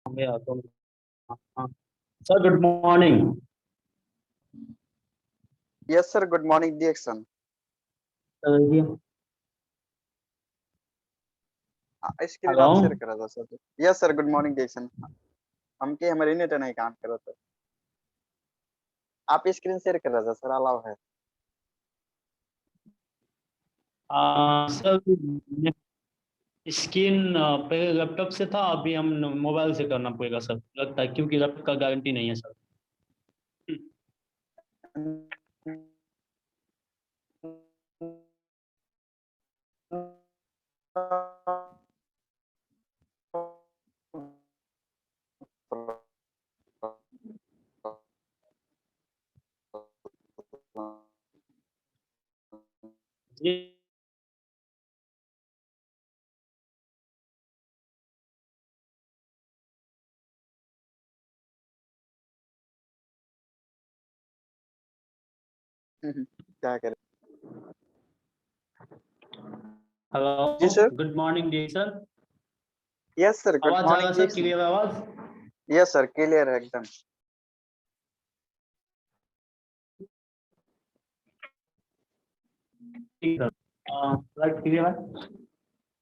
Yeah, so, uh, sir, good morning. Yes, sir. Good morning, Jackson. Yeah. Screen आप share Hello. करा था sir. Yes sir. Good morning Jackson. हमके हमारे net नहीं काम करो तो आप स्क्रीन शेयर कर रहा था सर. अलाउ है. सर, स्क्रीन पहले लैपटॉप से था, अभी हम मोबाइल से करना पड़ेगा सर, लगता है, क्योंकि लैपटॉप का गारंटी नहीं है सर। जी क्या करें. हेलो, जी सर. गुड मॉर्निंग जी सर। Yes sir. गुड आवाज आ रहा मॉर्निंग सर, जैक्सन. क्लियर आवाज? Yes sir. क्लियर है एकदम. ठीक सर, लाइट क्लियर है।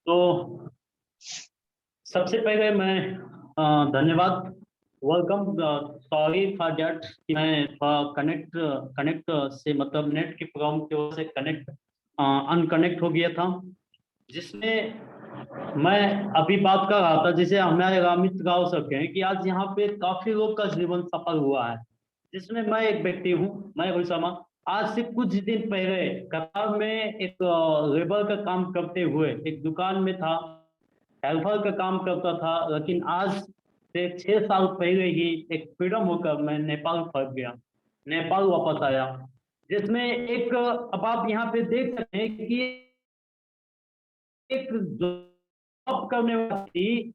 तो सबसे पहले मैं धन्यवाद, वेलकम, सॉरी फॉर दैट कि मैं थोड़ा कनेक्ट कनेक्ट से मतलब नेट की प्रॉब्लम की वजह से कनेक्ट अनकनेक्ट हो गया था, जिसमें मैं अभी बात कर रहा था, जैसे हमारे रामित गांव सब हैं कि आज यहाँ पे काफी लोग का जीवन सफल हुआ है, जिसमें मैं एक व्यक्ति हूँ, मैं रोहित शर्मा। आज से कुछ दिन पहले कतार में एक लेबर का काम करते हुए एक दुकान में था, हेल्पर का काम करता था, लेकिन आज से 6 साल पहले ही एक फ्रीडम होकर मैं नेपाल फंस गया, नेपाल वापस आया, जिसमें एक अब आप यहाँ पे देख सकते हैं कि एक जॉब करने वाली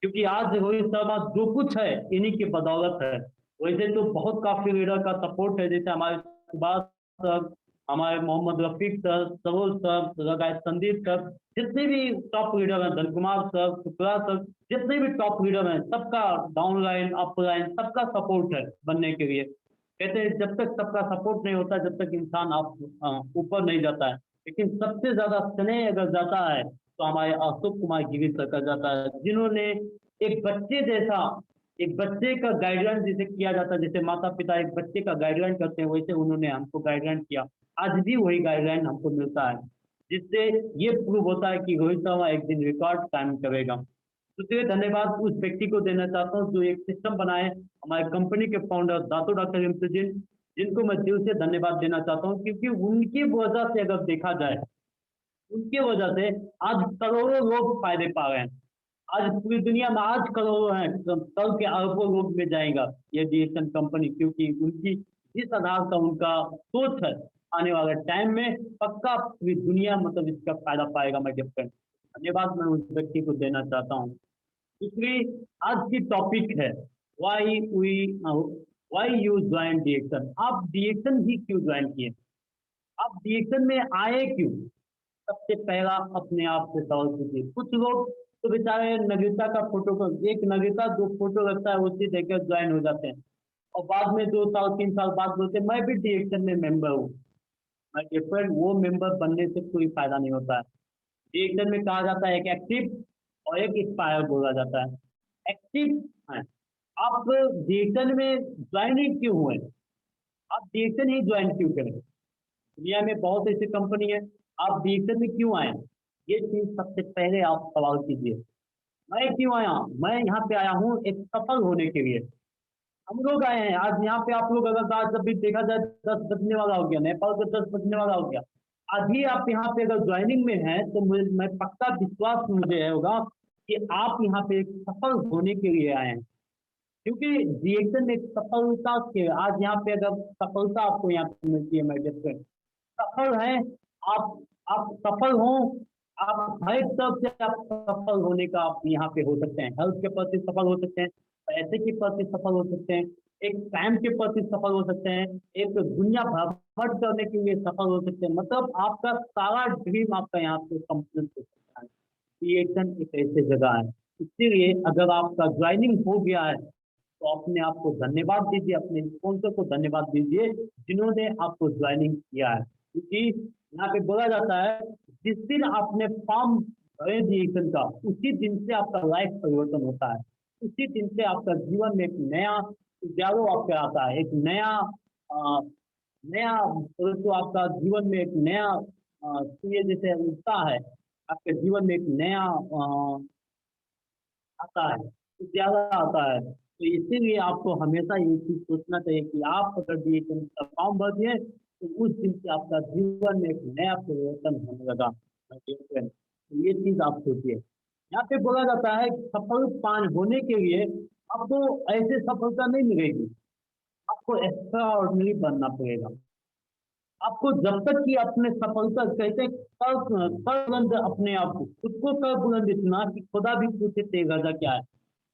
क्योंकि आज रोहित शर्मा जो कुछ है इन्हीं की बदौलत है। वैसे तो बहुत काफी लीडर का सपोर्ट है, जैसे हमारे सुभाष सर, हमारे मोहम्मद रफीक सर, सरोज सर, लगाए संदीप सर, जितने भी टॉप लीडर हैं, धन कुमार सर, शुक्ला सर, जितने भी टॉप लीडर हैं, सबका डाउन लाइन अप लाइन सबका सपोर्ट है बनने के लिए। कहते हैं जब तक सबका सपोर्ट नहीं होता, जब तक इंसान आप ऊपर नहीं जाता है। लेकिन सबसे ज्यादा स्नेह अगर जाता है तो हमारे अशोक कुमार गिरी सर का जाता है, जिन्होंने एक बच्चे जैसा, एक बच्चे का गाइडलाइन जैसे किया जाता है, जैसे माता पिता एक बच्चे का गाइडलाइन करते हैं, वैसे उन्होंने हमको गाइडलाइन किया। आज भी वही गाइडलाइन हमको मिलता है, जिससे ये प्रूव होता है कि रोहित शर्मा एक दिन रिकॉर्ड कायम करेगा। दूसरे धन्यवाद उस व्यक्ति को देना चाहता हूँ जो एक सिस्टम बनाए, हमारे कंपनी के फाउंडर दातो डॉक्टर इम्तिजिन, जिनको मैं दिल से धन्यवाद देना चाहता हूँ, क्योंकि उनकी वजह से अगर देखा जाए, उनकी वजह से आज करोड़ों लोग फायदे पा रहे हैं। आज पूरी दुनिया में आज करोड़ों हैं, कल के अरबों लोग में जाएगा ये डीएसएन कंपनी, क्योंकि उनकी जिस आधार का उनका सोच है, आने वाले टाइम में पक्का पूरी दुनिया मतलब इसका फायदा पाएगा। मैं डिफरेंट धन्यवाद मैं उस व्यक्ति को देना चाहता हूँ। दूसरी आज की टॉपिक है why we why you join DXN. आप डीएक्शन ही क्यों ज्वाइन किए, आप डीएक्शन में आए क्यों? सबसे पहला अपने आप से सवाल पूछिए। कुछ लोग तो बेचारे नगीता का फोटो को, एक नगीता जो फोटो रखता है उसी देखकर ज्वाइन हो जाते हैं, और बाद में 2 साल 3 साल बाद बोलते हैं मैं भी डिएक्शन में मेंबर हूँ। मैं डिफरेंट, वो मेंबर बनने से कोई फायदा नहीं होता है। डिएक्शन में कहा जाता है एक एक्टिव और एक एक्सपायर बोला जाता है। एक्टिव है, आप डिएक्शन में ज्वाइनिंग क्यों हुए, आप डिएक्शन ही ज्वाइन क्यों करें, दुनिया में बहुत ऐसी कंपनी है, आप डिएक्शन में क्यों आए, ये चीज सबसे पहले आप सवाल कीजिए। मैं क्यों आया, मैं यहाँ पे आया हूँ एक सफल होने के लिए। हम लोग आए हैं आज यहाँ पे, आप लोग अगर आज जब भी देखा जाए 10 बजने वाला हो गया, नेपाल का 10 बजने वाला हो गया, अभी आप यहाँ पे अगर ज्वाइनिंग में हैं तो मुझे, मैं पक्का विश्वास मुझे है होगा कि आप यहाँ पे एक सफल होने के लिए आए हैं। क्योंकि रिएक्शन में एक सफलता के, आज यहाँ पे अगर सफलता आपको यहाँ पे मिलती है, मैं कहते हैं सफल हैं आप सफल हो, आप हर एक तरफ से आप सफल होने का आप यहाँ पे हो सकते हैं। हेल्थ के प्रति सफल हो सकते हैं, पैसे के प्रति सफल हो सकते हैं, एक टाइम के प्रति सफल हो सकते हैं, एक दुनिया भ्रमण करने के लिए सफल हो सकते हैं। मतलब आपका सारा ड्रीम आपका यहाँ पे कंप्लीट हो सकता है। क्रिएशन एक ऐसी जगह है, इसीलिए अगर आपका ज्वाइनिंग हो गया है तो अपने आप को धन्यवाद दीजिए, अपने स्पॉन्सर को धन्यवाद दीजिए जिन्होंने आपको ज्वाइनिंग किया है। क्योंकि यहाँ पे बोला जाता है जिस दिन आपने फॉर्म भरे रिएक्शन का, उसी दिन से आपका लाइफ परिवर्तन होता है, उसी दिन से आपका जीवन में एक नया उजालो आपका आता है, एक नया नया तो आपका जीवन में एक नया सूर्य जैसे उगता है, आपके जीवन में एक नया आता है, ज्यादा आता है। तो इसीलिए आपको हमेशा ये चीज सोचना चाहिए कि आप अगर डिएक्शन का फॉर्म भर दिए तो उस दिन से आपका जीवन में एक नया परिवर्तन होने लगा। तो ये चीज आप सोचिए। यहाँ पे बोला जाता है सफल पान होने के लिए आपको ऐसे सफलता नहीं मिलेगी, आपको एक्स्ट्रा ऑर्डिनरी बनना पड़ेगा। आपको जब तक कि अपने सफलता कहते हैं कर बुलंद अपने आप को, खुद को कर बुलंद इतना कि खुदा भी पूछे तेरा क्या है।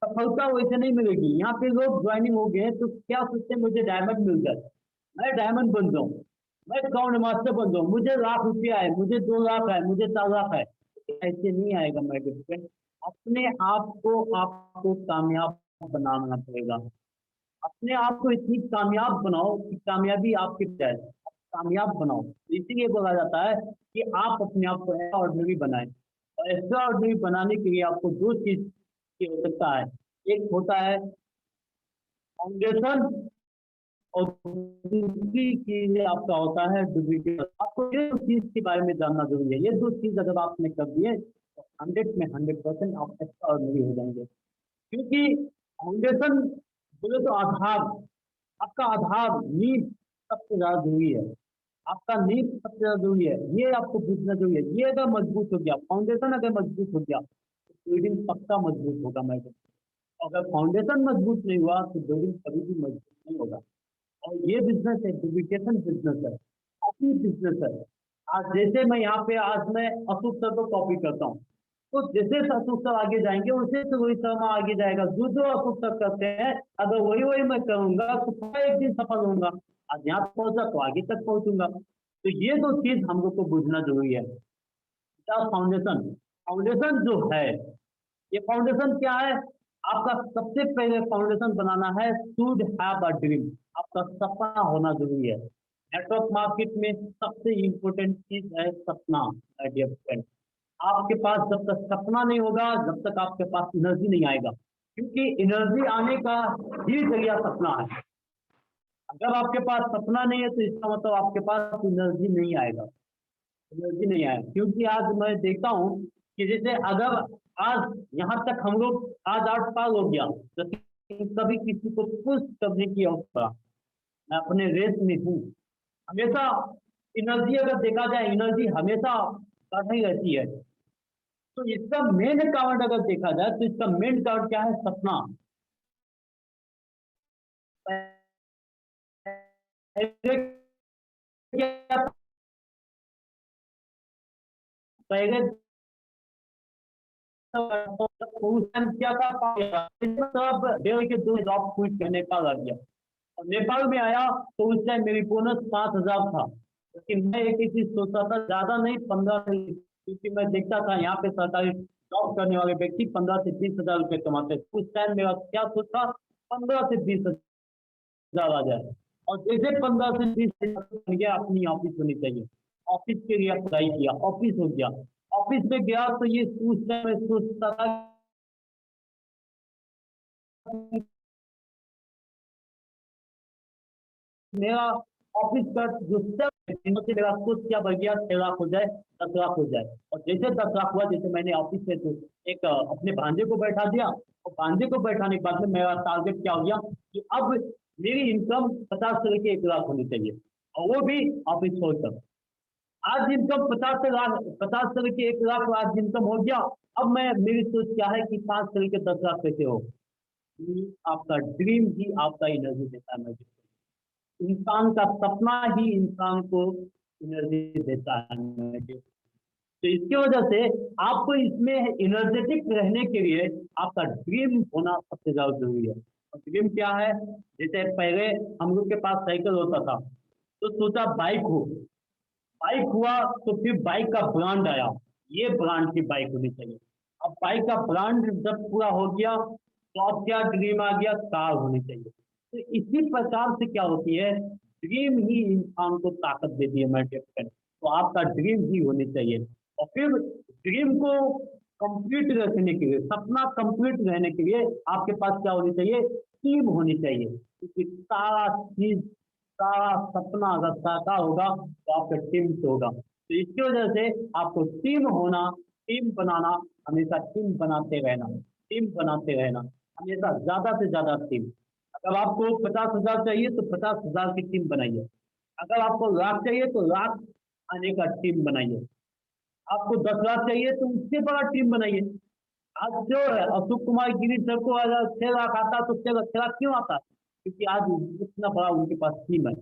सफलता वैसे नहीं मिलेगी। यहाँ पे लोग ज्वाइनिंग हो गए तो क्या सोचते हैं मुझे डायमंड मिल जाए, मैं डायमंड बन जाऊँ, मैं ग्राउंड मास्टर बन जाऊँ, मुझे ₹1,00,000 है, मुझे 2 लाख है, मुझे 4 लाख है। ऐसे नहीं आएगा मेरे फ्रेंड। अपने आप को आपको कामयाब बनाना पड़ेगा। अपने आप को इतनी कामयाब बनाओ कि कामयाबी आपके जाए, कामयाब बनाओ। तो इसीलिए बोला जाता है कि आप अपने आप को एक्स्ट्रा ऑर्डिनरी बनाएं, और एक्स्ट्रा ऑर्डिनरी बनाने के लिए आपको 2 चीज की आवश्यकता है। एक होता है फाउंडेशन, और दूसरी चीज आपका होता है डुप्लीकेशन। आपको ये 2 चीज के बारे में जानना जरूरी है। ये 2 चीज अगर आपने कर दिए तो 100 में 100% आप एक्स्ट्रा ऑर्डिनरी हो जाएंगे। क्योंकि फाउंडेशन बोले तो आधार, आपका आधार नींव सबसे ज्यादा जरूरी है। आपका नींव सबसे ज्यादा जरूरी है, ये आपको बुझना जरूरी है। ये अगर मजबूत हो गया, फाउंडेशन अगर मजबूत हो गया तो बिल्डिंग पक्का मजबूत होगा। मैं अगर फाउंडेशन मजबूत नहीं हुआ तो बिल्डिंग कभी भी मजबूत नहीं होगा। और ये बिजनेस है, डुप्लीकेशन बिजनेस है, कॉपी बिजनेस है। आज जैसे मैं यहाँ पे आज मैं अशोक सर को कॉपी करता हूँ, तो जैसे अशोक सर आगे जाएंगे वैसे तो रोहित शर्मा आगे जाएगा। जो जो अशोक सर करते हैं अगर वही वही मैं करूंगा तो मैं एक दिन सफल होऊंगा। आज यहाँ पहुंचा तो आगे तक पहुंचूंगा। तो ये 2 चीज हम लोग को बुझना जरूरी है। फाउंडेशन, फाउंडेशन जो है, ये फाउंडेशन क्या है, आपका सबसे पहले फाउंडेशन बनाना है शुड हैव अ ड्रीम। आपका सपना होना जरूरी है। नेटवर्क मार्केट में सबसे इंपॉर्टेंट चीज है सपना। डियर फ्रेंड, आपके पास जब तक सपना नहीं होगा, जब तक आपके पास एनर्जी नहीं आएगा। क्योंकि एनर्जी आने का ही जरिया सपना है। अगर आपके पास सपना नहीं है तो इसका मतलब आपके पास एनर्जी नहीं आएगा, एनर्जी नहीं आएगा। क्योंकि आज मैं देखता हूँ कि जैसे अगर आज यहाँ तक हम लोग आज 8 साल हो गया, तो कभी किसी को पुश करने की अवस्था, मैं अपने रेस में हूँ। हमेशा एनर्जी अगर देखा जाए, एनर्जी हमेशा बढ़ ही रहती है। तो इसका मेन कारण अगर देखा जाए तो इसका मेन कारण क्या है, सपना। पहले क्या, पहले उस टाइम क्या था, सब डेढ़ के 2 जॉब क्विट कर नेपाल आ गया। और नेपाल में आया तो उस टाइम मेरी बोनस 5,000 था। लेकिन मैं एक ही चीज सोचता था, ज्यादा नहीं, 15 नहीं, क्योंकि मैं देखता था यहाँ पे सरकारी जॉब करने वाले व्यक्ति 15 से 20 हजार रुपये कमाते हैं। उस टाइम मेरा क्या सोच था, 15 से 20 हजार आ जाए। और जैसे 15 से 20 हजार बन गया, अपनी ऑफिस होनी चाहिए। ऑफिस के लिए अप्लाई किया, ऑफिस हो गया। ऑफिस में गया तो ये उस टाइम मैं सोचता था कि मेरा ऑफिस का जो से मेरा सोच क्या बढ़ गया, 6 लाख हो जाए, 10 लाख हो जाए। और जैसे 10 लाख हुआ, जैसे मैंने ऑफिस में तो एक अपने भांजे को बैठा दिया, और भांजे को बैठाने के बाद में मेरा टारगेट क्या हो गया कि अब मेरी इनकम 50 से लेके 1 लाख होनी चाहिए, और वो भी ऑफिस छोड़कर। आज इनकम 50 से 1 लाख आज इनकम हो गया। अब मैं मेरी सोच क्या है कि 5 से लेके 10 लाख कैसे हो। आपका ड्रीम ही आपका एनर्जी देता है। मैं इंसान का सपना ही इंसान को एनर्जी देता है। तो इसकी वजह से आपको इसमें एनर्जेटिक रहने के लिए आपका ड्रीम होना सबसे ज्यादा जरूरी है। और ड्रीम क्या है, जैसे पहले हम लोग के पास साइकिल होता था, तो सोचा बाइक हो, बाइक हुआ तो फिर बाइक का ब्रांड आया, ये ब्रांड की बाइक होनी चाहिए। अब बाइक का ब्रांड जब पूरा हो गया, तो अब क्या ड्रीम आ गया, कार होनी चाहिए। तो इसी प्रकार से क्या होती है, ड्रीम ही इंसान को ताकत देती है। मैं कहता हूं, तो आपका ड्रीम ही होनी चाहिए। और फिर ड्रीम को कंप्लीट रखने के लिए, सपना कंप्लीट रहने के लिए आपके पास क्या होनी चाहिए, टीम होनी चाहिए। क्योंकि सारा चीज, सारा सपना अगर साकार होगा तो आपका टीम से होगा। तो इसकी वजह से आपको टीम होना, टीम बनाना, हमेशा टीम बनाते रहना, टीम बनाते रहना, हमेशा ज्यादा से ज्यादा टीम। अगर आपको 50 हजार चाहिए तो 50 हजार की टीम बनाइए। अगर आपको लाख चाहिए तो लाख आने का टीम बनाइए। आपको 10 लाख चाहिए तो उससे बड़ा टीम बनाइए। आज जो है अशोक कुमार गिरी सर को अगर 6 लाख आता तो 6 लाख क्यों आता, क्योंकि आज उतना बड़ा उनके पास टीम है।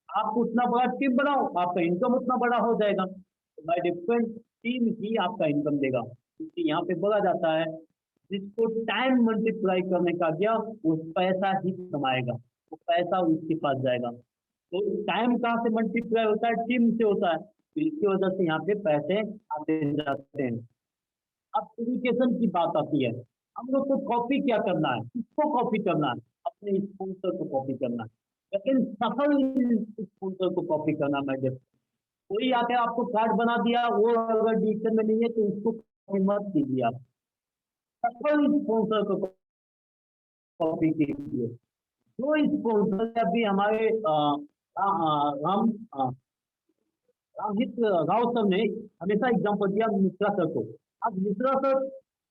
आप उतना बड़ा टीम बनाओ, आपका इनकम उतना बड़ा हो जाएगा। तो बाय डिफरेंट टीम ही आपका इनकम देगा। क्योंकि यहाँ पे बोला जाता है, जिसको टाइम मल्टीप्लाई करने का गया वो पैसा ही कमाएगा, वो पैसा उसके पास जाएगा। तो टाइम कहाँ से मल्टीप्लाई होता है, टीम से होता है। तो इसकी वजह से यहाँ पे पैसे आते जाते हैं। अब एजुकेशन की बात आती है, हम लोग को कॉपी क्या करना है, किसको कॉपी करना है, अपने स्पॉन्सर को कॉपी करना है। लेकिन सफल स्पॉन्सर को कॉपी करना, मैं जब कोई आके आपको कार्ड बना दिया, वो अगर डिसीजन में नहीं है तो उसको कॉपी मत कीजिए। आप सफल स्पॉन्सर को कॉपी कीजिए। जो स्पॉन्सर अभी हमारे राम रामहित राव सर ने हमेशा एग्जाम्पल दिया मिश्रा सर को। अब मिश्रा सर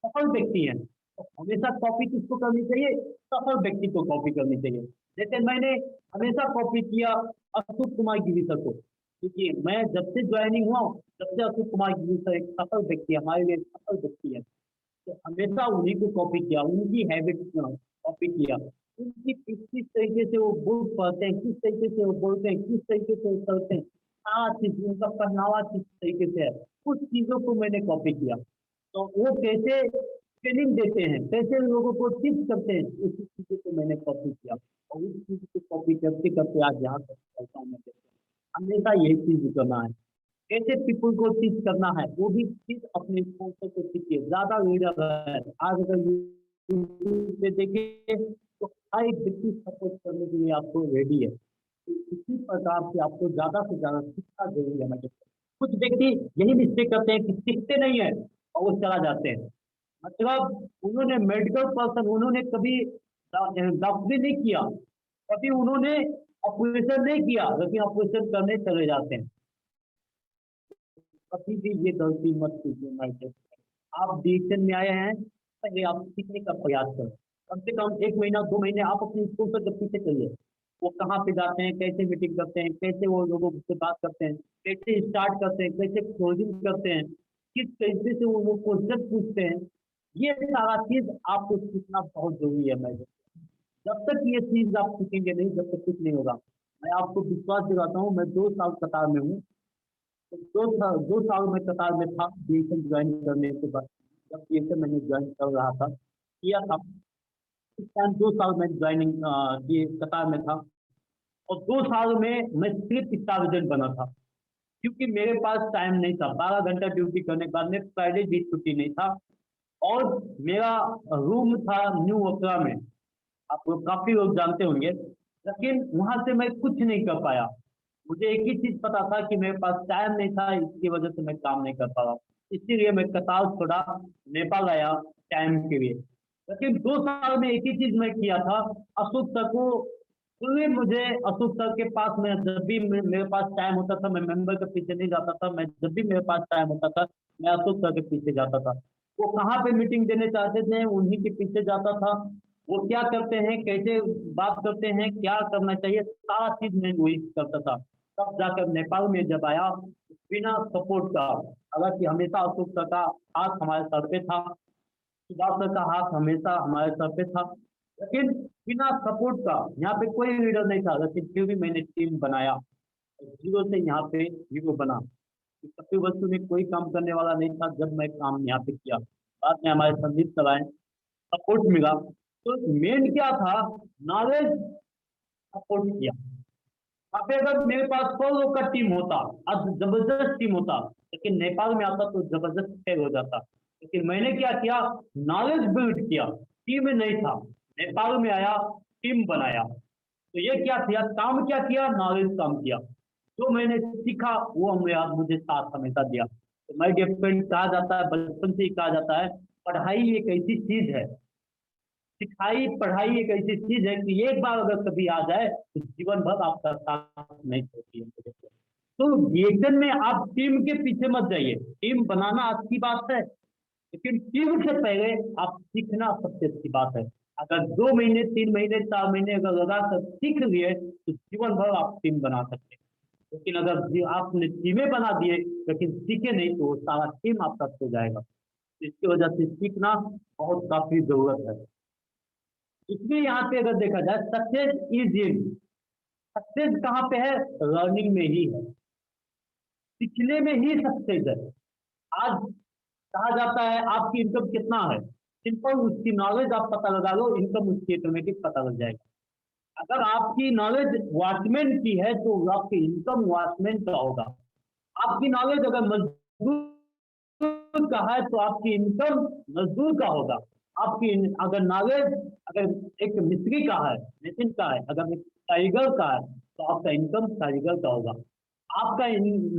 सफल व्यक्ति हैं, तो हमेशा कॉपी किसको करनी चाहिए, सफल व्यक्ति को कॉपी करनी चाहिए। जैसे मैंने हमेशा कॉपी किया अशोक कुमार गिरी सर को, क्योंकि मैं जब से ज्वाइनिंग हुआ तब से अशोक कुमार गिरी सर एक सफल व्यक्ति है, हमारे लिए सफल व्यक्ति है। तो हमेशा उन्हीं को कॉपी किया, उनकी हैबिट कॉपी किया। उनकी किस किस तरीके से वो बुक पढ़ते हैं, किस तरीके से वो बोलते हैं, किस तरीके से वो चलते हैं, हाँ चीज उनका पहनावा किस तरीके से है, उस चीजों को मैंने कॉपी किया। तो वो कैसे ट्रेनिंग देते हैं, कैसे लोगों को टिप्स करते हैं, उस चीजों को मैंने कॉपी किया। और उस चीज को कॉपी करते करते आज यहाँ तक पहुंचा हूँ। मैं हमेशा यही चीज करना है, कैसे पीपल को टीच करना है, वो भी चीज अपने स्पॉन्सर को सीखिए। ज्यादा लीडर है आज अगर यूट्यूब पे देखें तो हर एक व्यक्ति सपोर्ट करने के लिए आपको रेडी है। तो इसी प्रकार से आपको ज्यादा से ज्यादा सीखना जरूरी है। मतलब कुछ व्यक्ति यही मिस्टेक करते हैं कि सीखते नहीं है और वो चला जाते हैं। मतलब उन्होंने मेडिकल पर्सन, उन्होंने कभी डॉक्टरी नहीं किया, कभी उन्होंने ऑपरेशन नहीं किया, लेकिन ऑपरेशन करने चले जाते हैं। कभी भी ये गलती मत कीजिए। मैं आप डिसीजन में आए हैं, पहले आप सीखने का प्रयास करें। कम से कम 1 महीना 2 महीने आप अपनी स्कूल से पीछे चलिए। वो कहाँ पे जाते हैं, कैसे मीटिंग करते हैं, कैसे वो लोगों से बात करते हैं, कैसे स्टार्ट करते हैं, कैसे क्लोजिंग करते हैं, किस तरीके से वो क्वेश्चन पूछते हैं। ये सारा चीज आपको सीखना बहुत जरूरी है। मैं जब तक ये चीज आप सीखेंगे नहीं, जब तक कुछ नहीं होगा। मैं आपको विश्वास दिलाता हूँ, मैं 2 साल कतार में हूँ। तो 2 साल में कतार में था बीएसएन ज्वाइन करने के बाद। जब बीएसएन मैंने ज्वाइन कर रहा था, किया था, उस टाइम 2 साल में ज्वाइनिंग ये कतार में था। और 2 साल में मैं सिर्फ सर्जेंट बना था, क्योंकि मेरे पास टाइम नहीं था। 12 घंटा ड्यूटी करने के बाद में फ्राइडे भी छुट्टी नहीं था। और मेरा रूम था न्यू ओकरा में, आप लोग काफी लोग जानते होंगे, लेकिन वहां से मैं कुछ नहीं कर पाया। मुझे एक ही चीज पता था कि मेरे पास टाइम नहीं था, इसकी वजह से मैं काम नहीं कर पा रहा। इसीलिए मैं कतार छोड़ा, नेपाल आया टाइम के लिए। लेकिन 2 साल में एक ही चीज मैं किया था, अशोक सर को पूरे मुझे अशोक सर के पास में जब भी मेरे पास टाइम होता था, मैं मेंबर के पीछे नहीं जाता था, मैं जब भी मेरे पास टाइम होता था मैं अशोक सर के पीछे जाता था। वो कहाँ पे मीटिंग देने चाहते थे उन्हीं के पीछे जाता था। वो क्या करते हैं, कैसे बात करते हैं, क्या करना चाहिए, सारा चीज मैं वही करता था। तब जाकर नेपाल में जब आया, बिना सपोर्ट का, हालांकि हमेशा अशोक सर का हाथ हमारे सर पे था, सुभाष सर का हाथ हमेशा हमारे सर पे था, लेकिन बिना सपोर्ट का यहाँ पे कोई लीडर नहीं था, लेकिन फिर भी मैंने टीम बनाया, जीरो से यहाँ पे हीरो बना। कपिल वस्तु में कोई काम करने वाला नहीं था जब मैं काम यहाँ पे किया। बाद में हमारे संदीप सर आए, सपोर्ट मिला। तो मेन क्या था, नॉलेज सपोर्ट किया। वहाँ पे अगर मेरे पास 100 लोग का टीम होता, आज जबरदस्त टीम होता, लेकिन नेपाल में आता तो जबरदस्त फेल हो जाता। लेकिन मैंने क्या किया, नॉलेज बिल्ड किया, टीम में नहीं था, नेपाल में आया, टीम बनाया। तो ये क्या किया, काम क्या किया, नॉलेज काम किया। जो मैंने सीखा वो मुझे साथ हमेशा दिया। तो मैं डियर फ्रेंड, कहा जाता है, बचपन से ही कहा जाता है, पढ़ाई एक ऐसी चीज है, सिखाई पढ़ाई एक ऐसी चीज है कि एक बार अगर कभी आ जाए तो जीवन भर आपका साथ नहीं छोड़ती है। तो रिएक्शन में आप टीम के पीछे मत जाइए, टीम बनाना अच्छी बात है, लेकिन टीम से पहले आप सीखना सबसे अच्छी बात है। अगर 2 महीने 3 महीने 4 महीने अगर लगाकर सीख लिए तो जीवन भर आप टीम बना सकते हैं। लेकिन अगर आपने टीमें बना दिए लेकिन सीखे नहीं तो सारा टीम आपका खो जाएगा। इसकी वजह से सीखना बहुत काफी जरूरत है। इसलिए यहाँ पे अगर देखा जाए, सक्सेस इज इन, सक्सेस कहाँ पे है, लर्निंग में ही है, सीखने में ही सक्सेस है। आज कहा जाता है आपकी इनकम कितना है, सिंपल उसकी नॉलेज आप पता लगा लो, इनकम उसकी ऑटोमेटिक पता लग जाएगा। अगर आपकी नॉलेज वॉचमैन की है तो आपकी इनकम वॉचमैन का होगा। आपकी नॉलेज अगर मजदूर का है तो आपकी इनकम मजदूर का होगा। आपकी अगर नॉलेज अगर एक मिस्त्री का है, मशीन का है, अगर एक कारीगर का है तो आपका इनकम कारीगर का होगा। आपका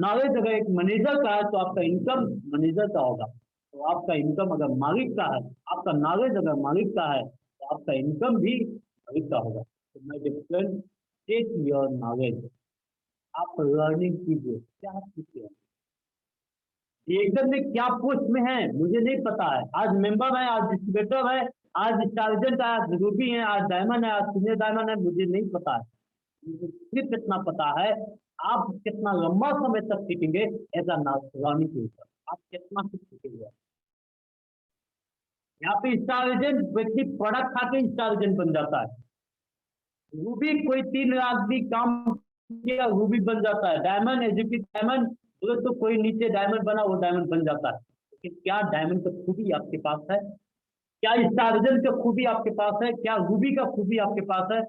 नॉलेज अगर एक मैनेजर का है तो आपका इनकम मैनेजर का होगा। तो आपका इनकम अगर मालिक का है, आपका नॉलेज अगर मालिक का है तो आपका इनकम भी मालिक का होगा। तो मैं डिफरेंट टेक योर नॉलेज, आप लर्निंग कीजिए, क्या सीखिए। रिएक्टर में क्या पोस्ट में है मुझे नहीं पता है, आज मेंबर है, आज डिस्ट्रीब्यूटर है, आज स्टार्जेंट है, आज रूबी है, आज डायमंड है, आज सीनियर डायमंड है, मुझे नहीं पता है। मुझे सिर्फ इतना पता है, आप कितना लंबा समय तक सीखेंगे एज अ लर्निंग के ऊपर, आप कितना कुछ सीखेंगे। यहाँ पे स्टार एजेंट व्यक्ति प्रोडक्ट खा के स्टार एजेंट बन जाता है। रूबी कोई 3 रात भी काम किया रूबी बन जाता है। डायमंड एजुकेट डायमंड बोले तो कोई नीचे डायमंड बना वो डायमंड बन जाता है। लेकिन क्या डायमंड का खूबी आपके पास है, क्या स्टार एजेंट का खूबी आपके पास है, क्या रूबी का खूबी आपके पास है?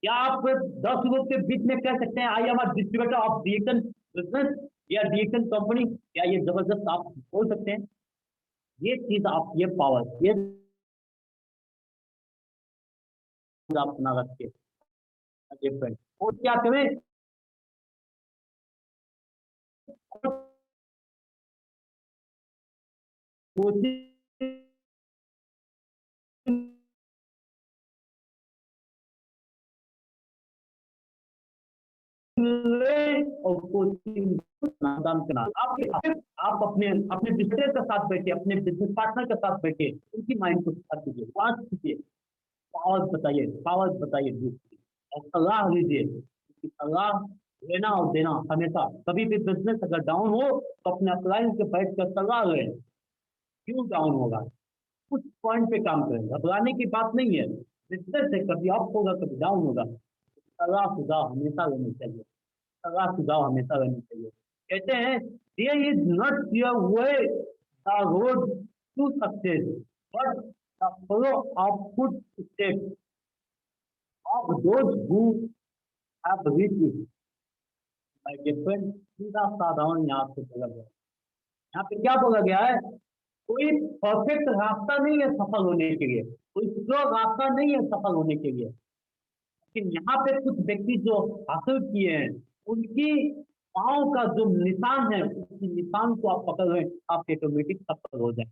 क्या आप 10 लोग के बीच में कह सकते हैं I am a distributor of DXN business या डिएक्शन कंपनी? क्या ये जबरदस्त आप बोल सकते हैं? ये चीज आप, ये पावर, ये आप बना रखिए डिफरेंट। और क्या करें, कोचिंग और कोचिंग नाम के नाम आप अपने अपने बिजनेस के साथ बैठे, अपने बिजनेस पार्टनर के साथ बैठे, उनकी माइंड को सिखा कीजिए, पास कीजिए, पावर्स बताइए दूसरी, और सलाह लीजिए, क्योंकि सलाह लेना और देना हमेशा। कभी भी बिजनेस अगर डाउन हो तो अपने अपलाइन के बैठ कर सलाह लें, क्यों डाउन होगा, कुछ पॉइंट पे काम करें, घबराने की बात नहीं है। बिजनेस है, कभी अप होगा कभी डाउन होगा, सलाह सुझाव हमेशा लेनी चाहिए, सलाह सुझाव हमेशा लेनी चाहिए। कहते हैं there is not your way the road to success but the follow of good steps of those who have reached it. By different, सीधा साधारण यहाँ से बोला गया। यहाँ पे क्या बोला गया है, कोई परफेक्ट रास्ता नहीं है सफल होने के लिए, कोई स्लो रास्ता नहीं है सफल होने के लिए। लेकिन यहाँ पे कुछ व्यक्ति जो हासिल किए हैं, उनकी पाँव का जो निशान है, उस निशान को आप पकड़ रहे हैं, आप ऑटोमेटिक सफल हो जाए।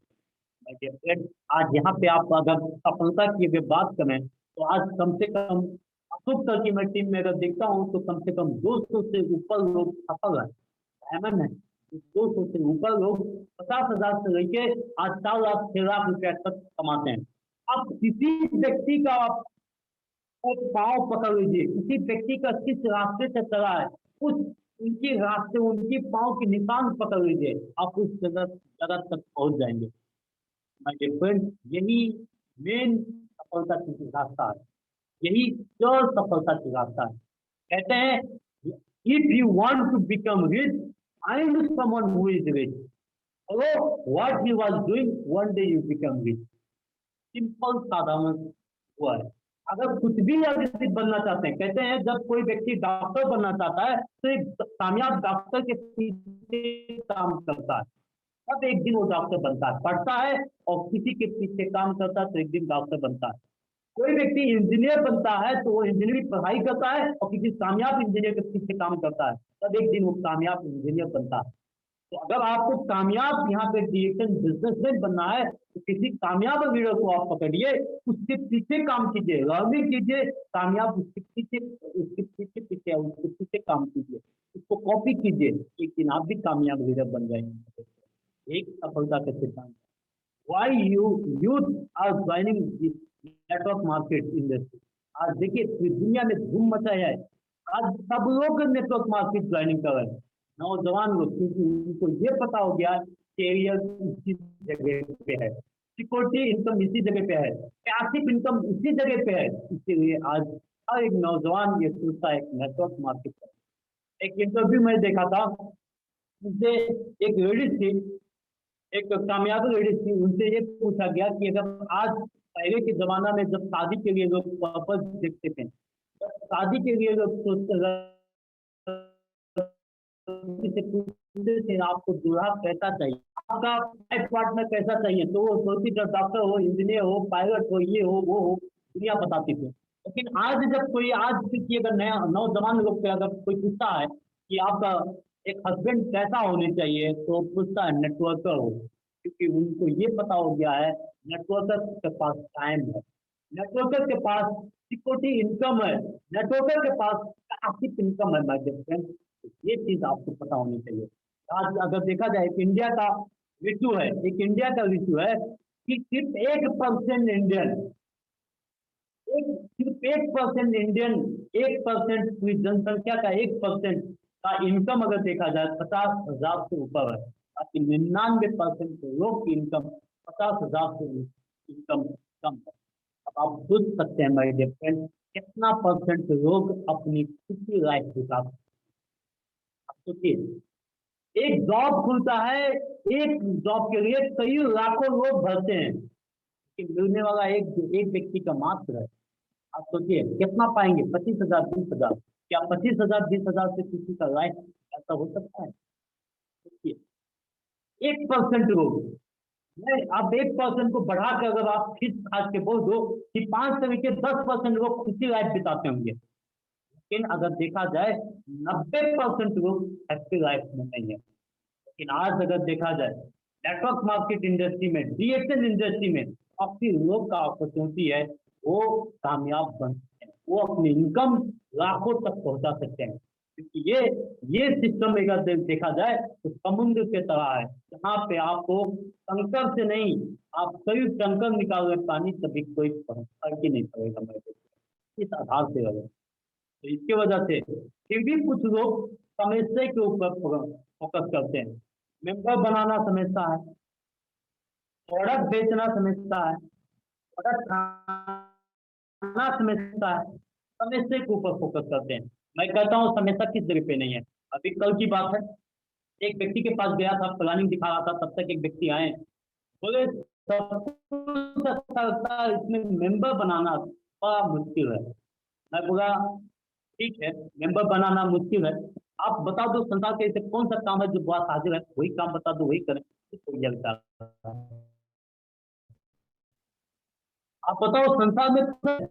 फ्रेंड, आज यहाँ पे आप अगर सफलता की अगर बात करें, तो आज कम से कम अशोक सर की मैं टीम में अगर देखता हूँ तो कम से कम 200 से ऊपर लोग सफल है। डायमंड है, 200 से ऊपर लोग 50,000 से लेके आज 4 लाख 6 लाख रुपया तक कमाते हैं। अब किसी व्यक्ति का आप वो पाँव पकड़ लीजिए, किसी व्यक्ति का किस रास्ते से चला है, उस उनकी रास्ते उनकी पाँव के निशान पकड़ लीजिए, आप उस जगह जगह तक पहुंच जाएंगे। माय डियर फ्रेंड, यही मेन सफलता की रास्ता है, यही श्योर सफलता की रास्ता है। कहते हैं, if you want to become rich, find someone who is rich, follow what he was doing, one day you become rich. Simple साधारण हुआ है। अगर कुछ भी अगर बनना चाहते हैं, कहते हैं जब कोई व्यक्ति डॉक्टर बनना चाहता है तो एक कामयाब डॉक्टर के पीछे काम करता है, तब एक दिन वो डॉक्टर बनता है, पढ़ता है और किसी के पीछे काम करता है तो एक दिन डॉक्टर बनता है। कोई व्यक्ति इंजीनियर बनता है तो वो इंजीनियरिंग पढ़ाई करता है और किसी कामयाब इंजीनियर के पीछे काम करता है, तब एक दिन वो कामयाब इंजीनियर बनता है। तो अगर आपको कामयाब यहाँ पे डिजिटल बिजनेसमैन बनना है तो किसी कामयाब लीडर को आप पकड़िए, उसके पीछे काम कीजिए, लर्निंग कीजिए, कामयाब उसके पीछे काम कीजिए, उसको कॉपी कीजिए, एक दिन आप भी कामयाब लीडर बन जाएंगे। एक सफलता का सिद्धांत। Why youth are joining network market industry. आज देखिए पूरी दुनिया में धूम मचाया है, आज सब लोग नेटवर्क मार्केट ज्वाइनिंग कर रहे हैं, नौजवान लोग, क्योंकि उनको ये पता हो गया कैरियर इसी जगह पे है, सिक्योरिटी इनकम इसी जगह पे है, पैसिव इनकम इसी जगह पे है। इसीलिए आज हर एक नौजवान ये सोचता है नेटवर्क मार्केट का। एक इंटरव्यू में देखा था, उनसे एक लेडीज थी, एक कामयाब लेडीज थी, उनसे ये पूछा गया कि अगर आज पहले के जमाना में जब शादी के लिए लोग पर्पज देखते थे, जब शादी के लिए लोग सोचते से पूछते थे आपको दूल्हा कैसा चाहिए, आपका लाइफ पार्टनर कैसा चाहिए, तो वो सोचती जब डॉक्टर हो, इंजीनियर हो, पायलट हो, ये हो वो हो, दुनिया बताती थी। लेकिन आज जब कोई आज की अगर नया नौजवान लोग से अगर कोई पूछता है कि आपका एक हस्बैंड कैसा होने चाहिए, तो पूछता है नेटवर्कर हो, क्योंकि उनको ये पता हो गया है नेटवर्कर के पास टाइम है, नेटवर्कर के पास सिक्योरिटी इनकम है, नेटवर्कर के पास पैसिव इनकम है। माय डियर फ्रेंड, ये चीज आपको पता होनी चाहिए। आज अगर देखा जाए एक इंडिया का इशू है, एक इंडिया का इशू है कि सिर्फ 1% इंडियन, सिर्फ 1% इंडियन, 1% पूरी जनसंख्या का 1% का इनकम अगर देखा जाए 50,000 से ऊपर है, बाकी 99% लोग की इनकम 50,000 से इनकम कम है। अब आप सोच सकते हैं माय डियर फ्रेंड, कितना परसेंट लोग अपनी खुद की लाइफ बिता सकते हैं। आप सोचिए, एक जॉब खुलता है, एक जॉब के लिए कई लाखों लोग भरते हैं, लेकिन मिलने वाला एक एक व्यक्ति का मात्र है। आप सोचिए कितना पाएंगे, 25,000 20,000, क्या 25,000 20,000 से किसी का लाइफ ऐसा हो सकता है? सोचिए, 1% लोग, नहीं आप 1% को बढ़ा कर अगर आप खींच खाच के बोल दो कि 5 से लेकर 10% लोग खुशी लाइफ बिताते होंगे, लेकिन अगर देखा जाए 90% लोग हैप्पी लाइफ में नहीं है। लेकिन आज अगर देखा जाए नेटवर्क मार्केट इंडस्ट्री में, डीएसएल इंडस्ट्री में काफी लोग का अपॉर्चुनिटी है, वो कामयाब बन सकते हैं, वो अपनी इनकम लाखों तक पहुंचा सकते हैं, क्योंकि ये सिस्टम अगर देखा जाए तो समुद्र के तरह है, जहाँ पे आपको टंकर से नहीं, आप कई टंकर निकाल रहे पानी, तभी कोई फर्क ही नहीं पड़ेगा। मैं इस आधार से लगे, तो इसकी वजह से फिर भी कुछ लोग समस्या के ऊपर फोकस करते हैं, मेंबर बनाना समझता है, प्रोडक्ट बेचना समझता है, प्रोडक्ट खाना समझता है, समस्या के ऊपर फोकस करते हैं। मैं कहता हूँ समस्या किस जगह पे नहीं है। अभी कल की बात है, एक व्यक्ति के पास गया था, प्लानिंग दिखा रहा था, तब तक एक व्यक्ति आए, बोले सब कुछ अच्छा लगता है, इसमें मेंबर बनाना बड़ा मुश्किल है। मैं बोला ठीक है, मेंबर बनाना मुश्किल है, आप बता दो संसार के ऐसे कौन सा काम है जो बहुत हाजिर है, वही काम बता दो, वही करें। तो आप बताओ संसार में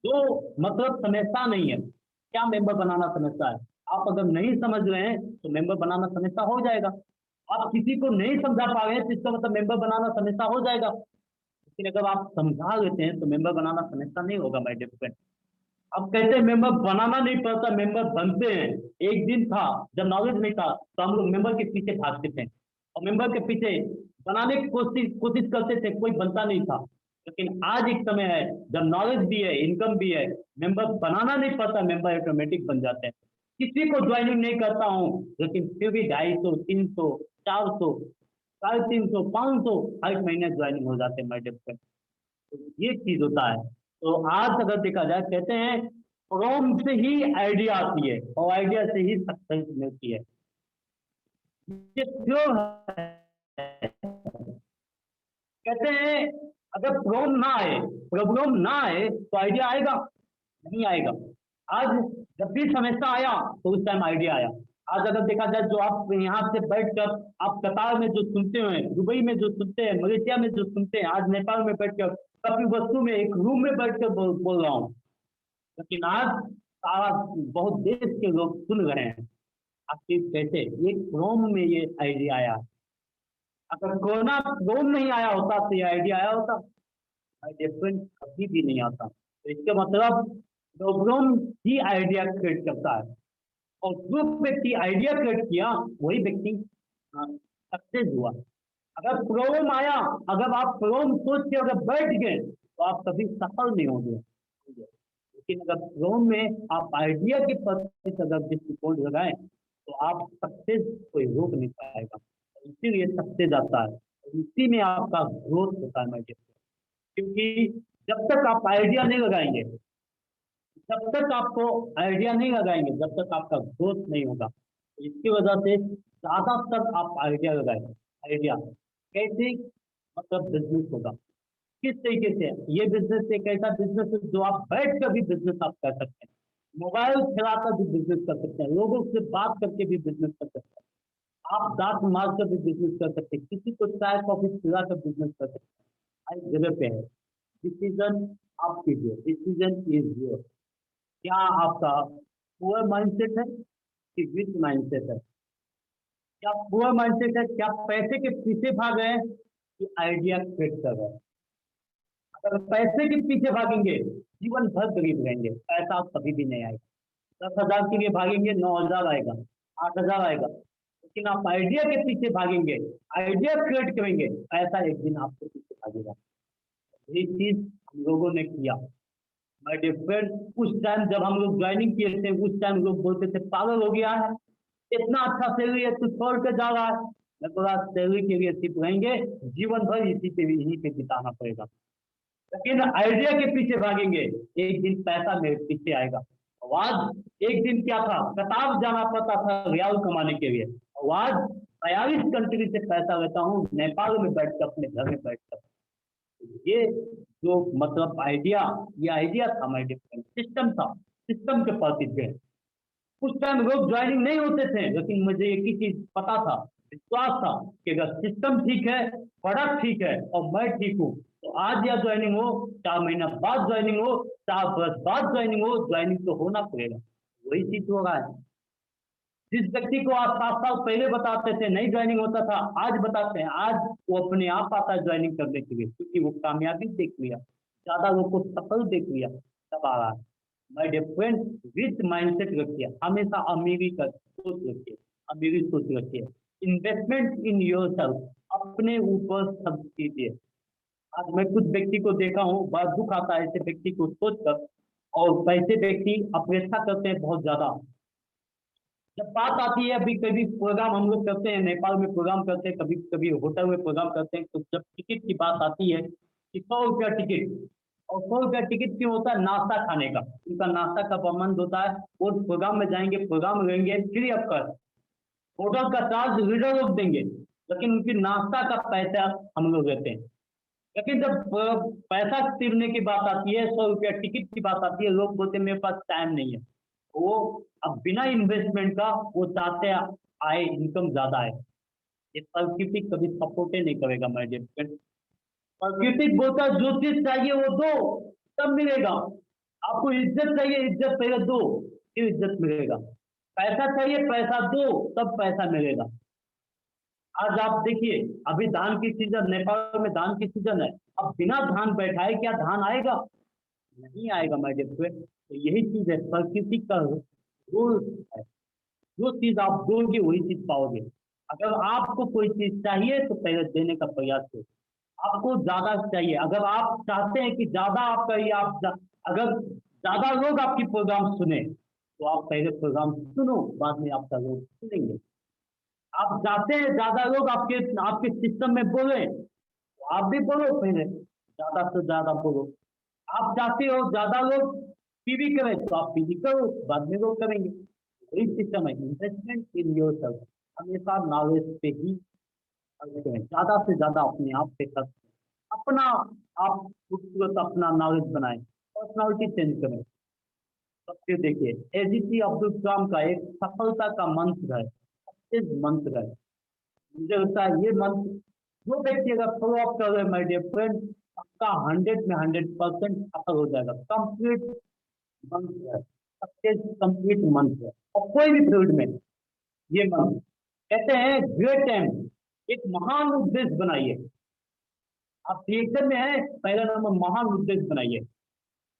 जो मतलब समस्या नहीं है, क्या मेंबर बनाना समस्या है? आप अगर नहीं समझ रहे हैं तो मेंबर बनाना समस्या हो जाएगा। आप किसी को नहीं समझा पा रहे हैं तो इसका मतलब मेंबर बनाना समस्या हो जाएगा। लेकिन अगर आप समझा लेते हैं तो मेंबर बनाना समस्या नहीं होगा माय डियर फ्रेंड। अब कहते हैं मेंबर बनाना नहीं पड़ता, मेंबर बनते हैं। एक दिन था जब नॉलेज नहीं था तो हम लोग मेंबर के पीछे भागते थे और मेंबर के पीछे बनाने की कोशिश करते थे, कोई बनता नहीं था। लेकिन आज एक समय है जब नॉलेज भी है, इनकम भी है, मेंबर बनाना नहीं पड़ता, मेंबर ऑटोमेटिक बन जाते हैं। किसी को ज्वाइनिंग नहीं करता हूँ, लेकिन फिर भी 250, 300, 400, 350, 500 हर महीने ज्वाइनिंग हो जाते हैं माय डियर फ्रेंड। तो ये चीज होता है। तो आज अगर देखा जाए, कहते हैं प्रॉम्प्ट से ही आइडिया आती है और आइडिया से ही सक्सेस मिलती है। ये क्यों है? कहते हैं अगर प्रॉब्लम ना आए तो आइडिया आएगा नहीं आएगा। आज जब भी समस्या आया तो उस टाइम आइडिया आया। आज अगर देखा जाए, जो आप यहाँ से बैठकर आप कतार में जो सुनते हैं, दुबई में जो सुनते हैं, मलेशिया में जो सुनते हैं, आज नेपाल में बैठकर कभी वस्तु में एक रूम में बैठकर बोल रहा हूँ। लेकिन आज सारा बहुत देश के लोग सुन रहे हैं। आखिर कैसे? ये क्रोम में ये आइडिया आया। अगर कोरोना क्रोम नहीं आया होता तो ये आइडिया आया होता? डिफरेंट कभी भी नहीं आता। तो इसका मतलब प्रॉब्लम ही आइडिया क्रिएट करता है और जो व्यक्ति आइडिया क्रिएट किया वही व्यक्ति सक्सेस हुआ। अगर प्रॉब्लम आया, अगर आप प्रॉब्लम सोच के अगर बैठ गए तो आप कभी सफल नहीं होंगे। लेकिन अगर प्रॉब्लम में आप आइडिया के प्रति अगर दृष्टिकोण लगाएं तो आप सक्सेस कोई रोक नहीं पाएगा। इसीलिए सक्सेस आता है, इसी में आपका ग्रोथ होता है। मैं क्योंकि जब तक आप आइडिया नहीं लगाएंगे, जब तक आपको आइडिया नहीं लगाएंगे, जब तक आपका ग्रोथ नहीं होगा। तो इसकी वजह से ज्यादातर आप आइडिया लगाएंगे। आइडिया कैसे? मतलब बिजनेस होगा। किस तरीके से? ये बिजनेस एक ऐसा बिजनेस है जो आप बैठ कर भी बिजनेस आप कर सकते हैं, मोबाइल चलाकर भी बिजनेस कर सकते हैं, लोगों से बात करके भी बिजनेस कर सकते हैं, आप दांत मार कर भी बिजनेस कर सकते हैं, किसी को चाय कॉफी पिला कर बिजनेस कर सकते हैं। हर जगह पे है। डिसीजन आप कीजिए, डिसीजन इज योर। क्या आपका पुअर माइंडसेट है कि विथ माइंडसेट है? क्या पुअर माइंडसेट है? क्या पैसे के पीछे भाग रहे हैं कि आइडिया क्रिएट कर रहे हैं? अगर पैसे के पीछे भागेंगे जीवन भर गरीब रहेंगे, पैसा कभी भी नहीं आएगा। 10,000 के लिए भागेंगे 9,000 आएगा, 8,000 आएगा। लेकिन आप आइडिया के पीछे भागेंगे, आइडिया क्रिएट करेंगे, पैसा एक दिन आपके पीछे भागेगा। ये चीज हम लोगों ने किया। माय डियर फ्रेंड, उस टाइम जब हम लोग ज्वाइनिंग किए थे, उस टाइम लोग बोलते थे पागल हो गया है, इतना अच्छा सैलरी है, तू छोड़ के जा रहा है। मैं बोला सैलरी के लिए सिर्फ रहेंगे, जीवन भर इसी पे यहीं पे बिताना पड़ेगा। लेकिन आइडिया के पीछे भागेंगे, एक दिन पैसा मेरे पीछे आएगा। और आज एक दिन क्या था, कतार जाना पड़ता था रियाल कमाने के लिए, और आज 42 कंट्री से पैसा लेता हूँ नेपाल में बैठकर, अपने घर में बैठकर। ये जो मतलब आइडिया, ये आइडिया था माय डिफरेंट सिस्टम था, सिस्टम के प्रति थे। उस टाइम लोग ज्वाइनिंग नहीं होते थे, लेकिन मुझे एक ही चीज पता था, विश्वास था कि अगर सिस्टम ठीक है, प्रोडक्ट ठीक है और मैं ठीक हूँ तो आज या ज्वाइनिंग हो, 4 महीना बाद ज्वाइनिंग हो, 4 वर्ष बाद ज्वाइनिंग हो, ज्वाइनिंग तो होना पड़ेगा। वही चीज हो रहा है। जिस व्यक्ति को आज 7 साल पहले बताते थे नहीं ज्वाइनिंग होता था, आज बताते हैं, आज वो अपने आप आता है ज्वाइनिंग करने के लिए, क्योंकि वो कामयाबी देख लिया, ज्यादा लोग को सफल देख लिया, तब आ रहा है। My dear friend, with mindset रखिए, हमेशा अमीरी का सोच रखिए, अमीरी सोच रखिए। इन्वेस्टमेंट इन योर सेल्फ, अपने ऊपर सब कीजिए। आज मैं कुछ व्यक्ति को देखा हूँ, बड़ा दुख आता है ऐसे व्यक्ति को सोचकर, और वैसे व्यक्ति अपेक्षा करते हैं बहुत ज्यादा। जब बात आती है, अभी कभी प्रोग्राम हम लोग करते हैं, नेपाल में प्रोग्राम करते हैं, कभी कभी होटल में प्रोग्राम करते हैं, तो जब टिकट की बात आती है कि 100 रुपया टिकट, और 100 रुपया टिकट क्यों होता है? नाश्ता खाने का, उनका नाश्ता का प्रबंध होता है। वो प्रोग्राम में जाएंगे, प्रोग्राम लेंगे फ्री ऑफ कॉस्ट, होटल का चार्ज लीडर लोग देंगे, लेकिन उनकी नाश्ता का पैसा हम लोग देते हैं। लेकिन जब पैसा तिरने की बात आती है, 100 रुपया टिकट की बात आती है, लोग बोलते हैं मेरे पास टाइम नहीं है। वो अब बिना इन्वेस्टमेंट का वो चाहते हैं आए, इनकम ज्यादा है। ये संस्कृति कभी सपोर्ट नहीं करेगा माय डियर फ्रेंड। प्रकृति बोलता है जो चीज चाहिए वो दो, तब मिलेगा। आपको इज्जत चाहिए, इज्जत पहले दो, फिर इज्जत मिलेगा। पैसा चाहिए, पैसा दो, तब पैसा मिलेगा। आज आप देखिए, अभी धान की सीजन, नेपाल में धान की सीजन है। अब बिना धान बैठाए क्या धान आएगा? नहीं आएगा मेरे फ्रेंड। तो यही चीज है, प्रकृति का रूल है। जो चीज आप दोगे वही चीज पाओगे। अगर आपको कोई चीज चाहिए तो पहले देने का प्रयास करो। आपको ज्यादा चाहिए, अगर आप चाहते हैं कि ज्यादा आपका ये अगर ज्यादा लोग आपकी प्रोग्राम सुने, तो आप पहले प्रोग्राम सुनो, बाद में आपका लोग सुनेंगे। आप चाहते हैं ज्यादा लोग आपके आपके सिस्टम में बोले, तो आप भी बोलो, पहले ज्यादा से ज्यादा बोलो। आप चाहते हो ज्यादा लोग पीवी करें, तो आप पीवी करो, बाद में लोग करेंगे। वही सिस्टम है, इन्वेस्टमेंट इन योर सेल्फ। हमेशा नॉलेज पे ही खर्च करें, ज्यादा से ज्यादा अपने आप पे खर्च करें। अपना आप खूबसूरत अपना नॉलेज बनाएं, पर्सनालिटी चेंज करें। अब फिर देखिए, एजीपी अब्दुल कलाम का एक सफलता का मंत्र है, इस मंत्र है। मुझे लगता है ये मंत्र जो व्यक्ति अगर फॉलो अप कर रहे हैं माय डियर फ्रेंड, आपका 100 में 100% सफल हो जाएगा। कंप्लीट मंत्र है, सक्सेस कंप्लीट मंत्र है। और कोई भी फील्ड में ये मंत्र कहते हैं, ग्रेट एम, एक महान उद्देश्य बनाइए। आप डिएक्शन में है, पहला नंबर महान उद्देश्य बनाइए।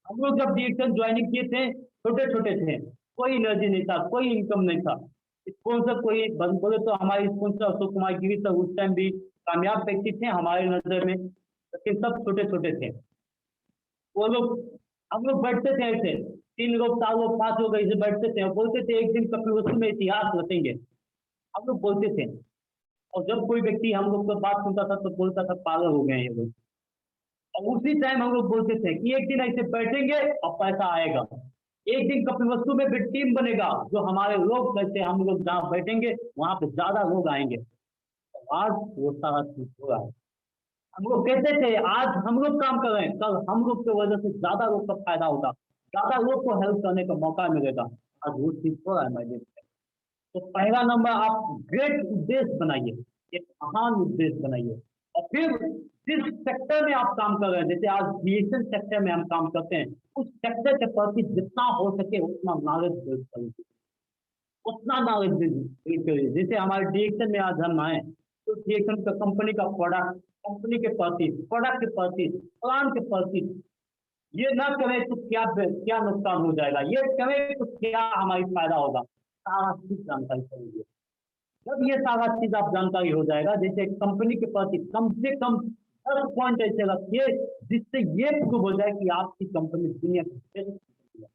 हम लोग जब डिएक्शन ज्वाइनिंग किए थे, छोटे छोटे थे, कोई एनर्जी नहीं था, कोई इनकम नहीं था। स्पॉन्सर कोई बोले तो हमारे स्पॉन्सर अशोक कुमार गिरी सर उस टाइम भी कामयाब व्यक्ति थे हमारे नजर में, लेकिन सब छोटे छोटे थे। वो लोग, हम लोग बैठते थे ऐसे, 3 लोग 4 लोग 5 लोग ऐसे बैठते थे और बोलते थे एक दिन कपिलवस्तु में इतिहास रचेंगे। हम लोग बोलते थे, और जब कोई व्यक्ति हम लोग को बात सुनता था तो बोलता था पागल हो गए हैं ये लोग। और उसी टाइम हम लोग बोलते थे कि एक दिन ऐसे बैठेंगे और पैसा आएगा। एक दिन कपिलवस्तु में भी टीम बनेगा, जो हमारे लोग जैसे हम लोग जहाँ बैठेंगे वहां पे ज्यादा लोग आएंगे। तो आज वो सारा चीज हो रहा है। हम लोग कहते थे आज हम लोग काम कर रहे हैं, कल हम लोग की वजह से ज्यादा लोग का फायदा होगा, ज्यादा लोग को हेल्प करने का मौका मिलेगा। आज वो चीज हो रहा है मेरे। तो पहला नंबर, आप ग्रेट उद्देश्य बनाइए, एक महान उद्देश्य बनाइए। और फिर जिस सेक्टर में आप काम कर रहे हैं, जैसे आज क्रिएशन सेक्टर में हम काम करते हैं, उस सेक्टर के प्रति जितना हो सके उतना नॉलेज बिल्ड करिए, उतना नॉलेज बिल्ड करिए। जैसे हमारे डिरेक्शन में आज हम आए, तो डिरेक्शन का कंपनी का प्रोडक्ट, कंपनी के प्रति, प्रोडक्ट के प्रति, प्लान के प्रति, ये ना करें तो क्या क्या नुकसान हो जाएगा, ये करें तो क्या हमारी फायदा होगा, सारा चीज जानकारी चाहिए। जब ये सारा चीज आप जानकारी हो जाएगा, जैसे कंपनी के प्रति कम से कम 10 पॉइंट ऐसे रखिए जिससे ये प्रूव हो जाए कि आपकी कंपनी दुनिया की बेस्ट कंपनी है।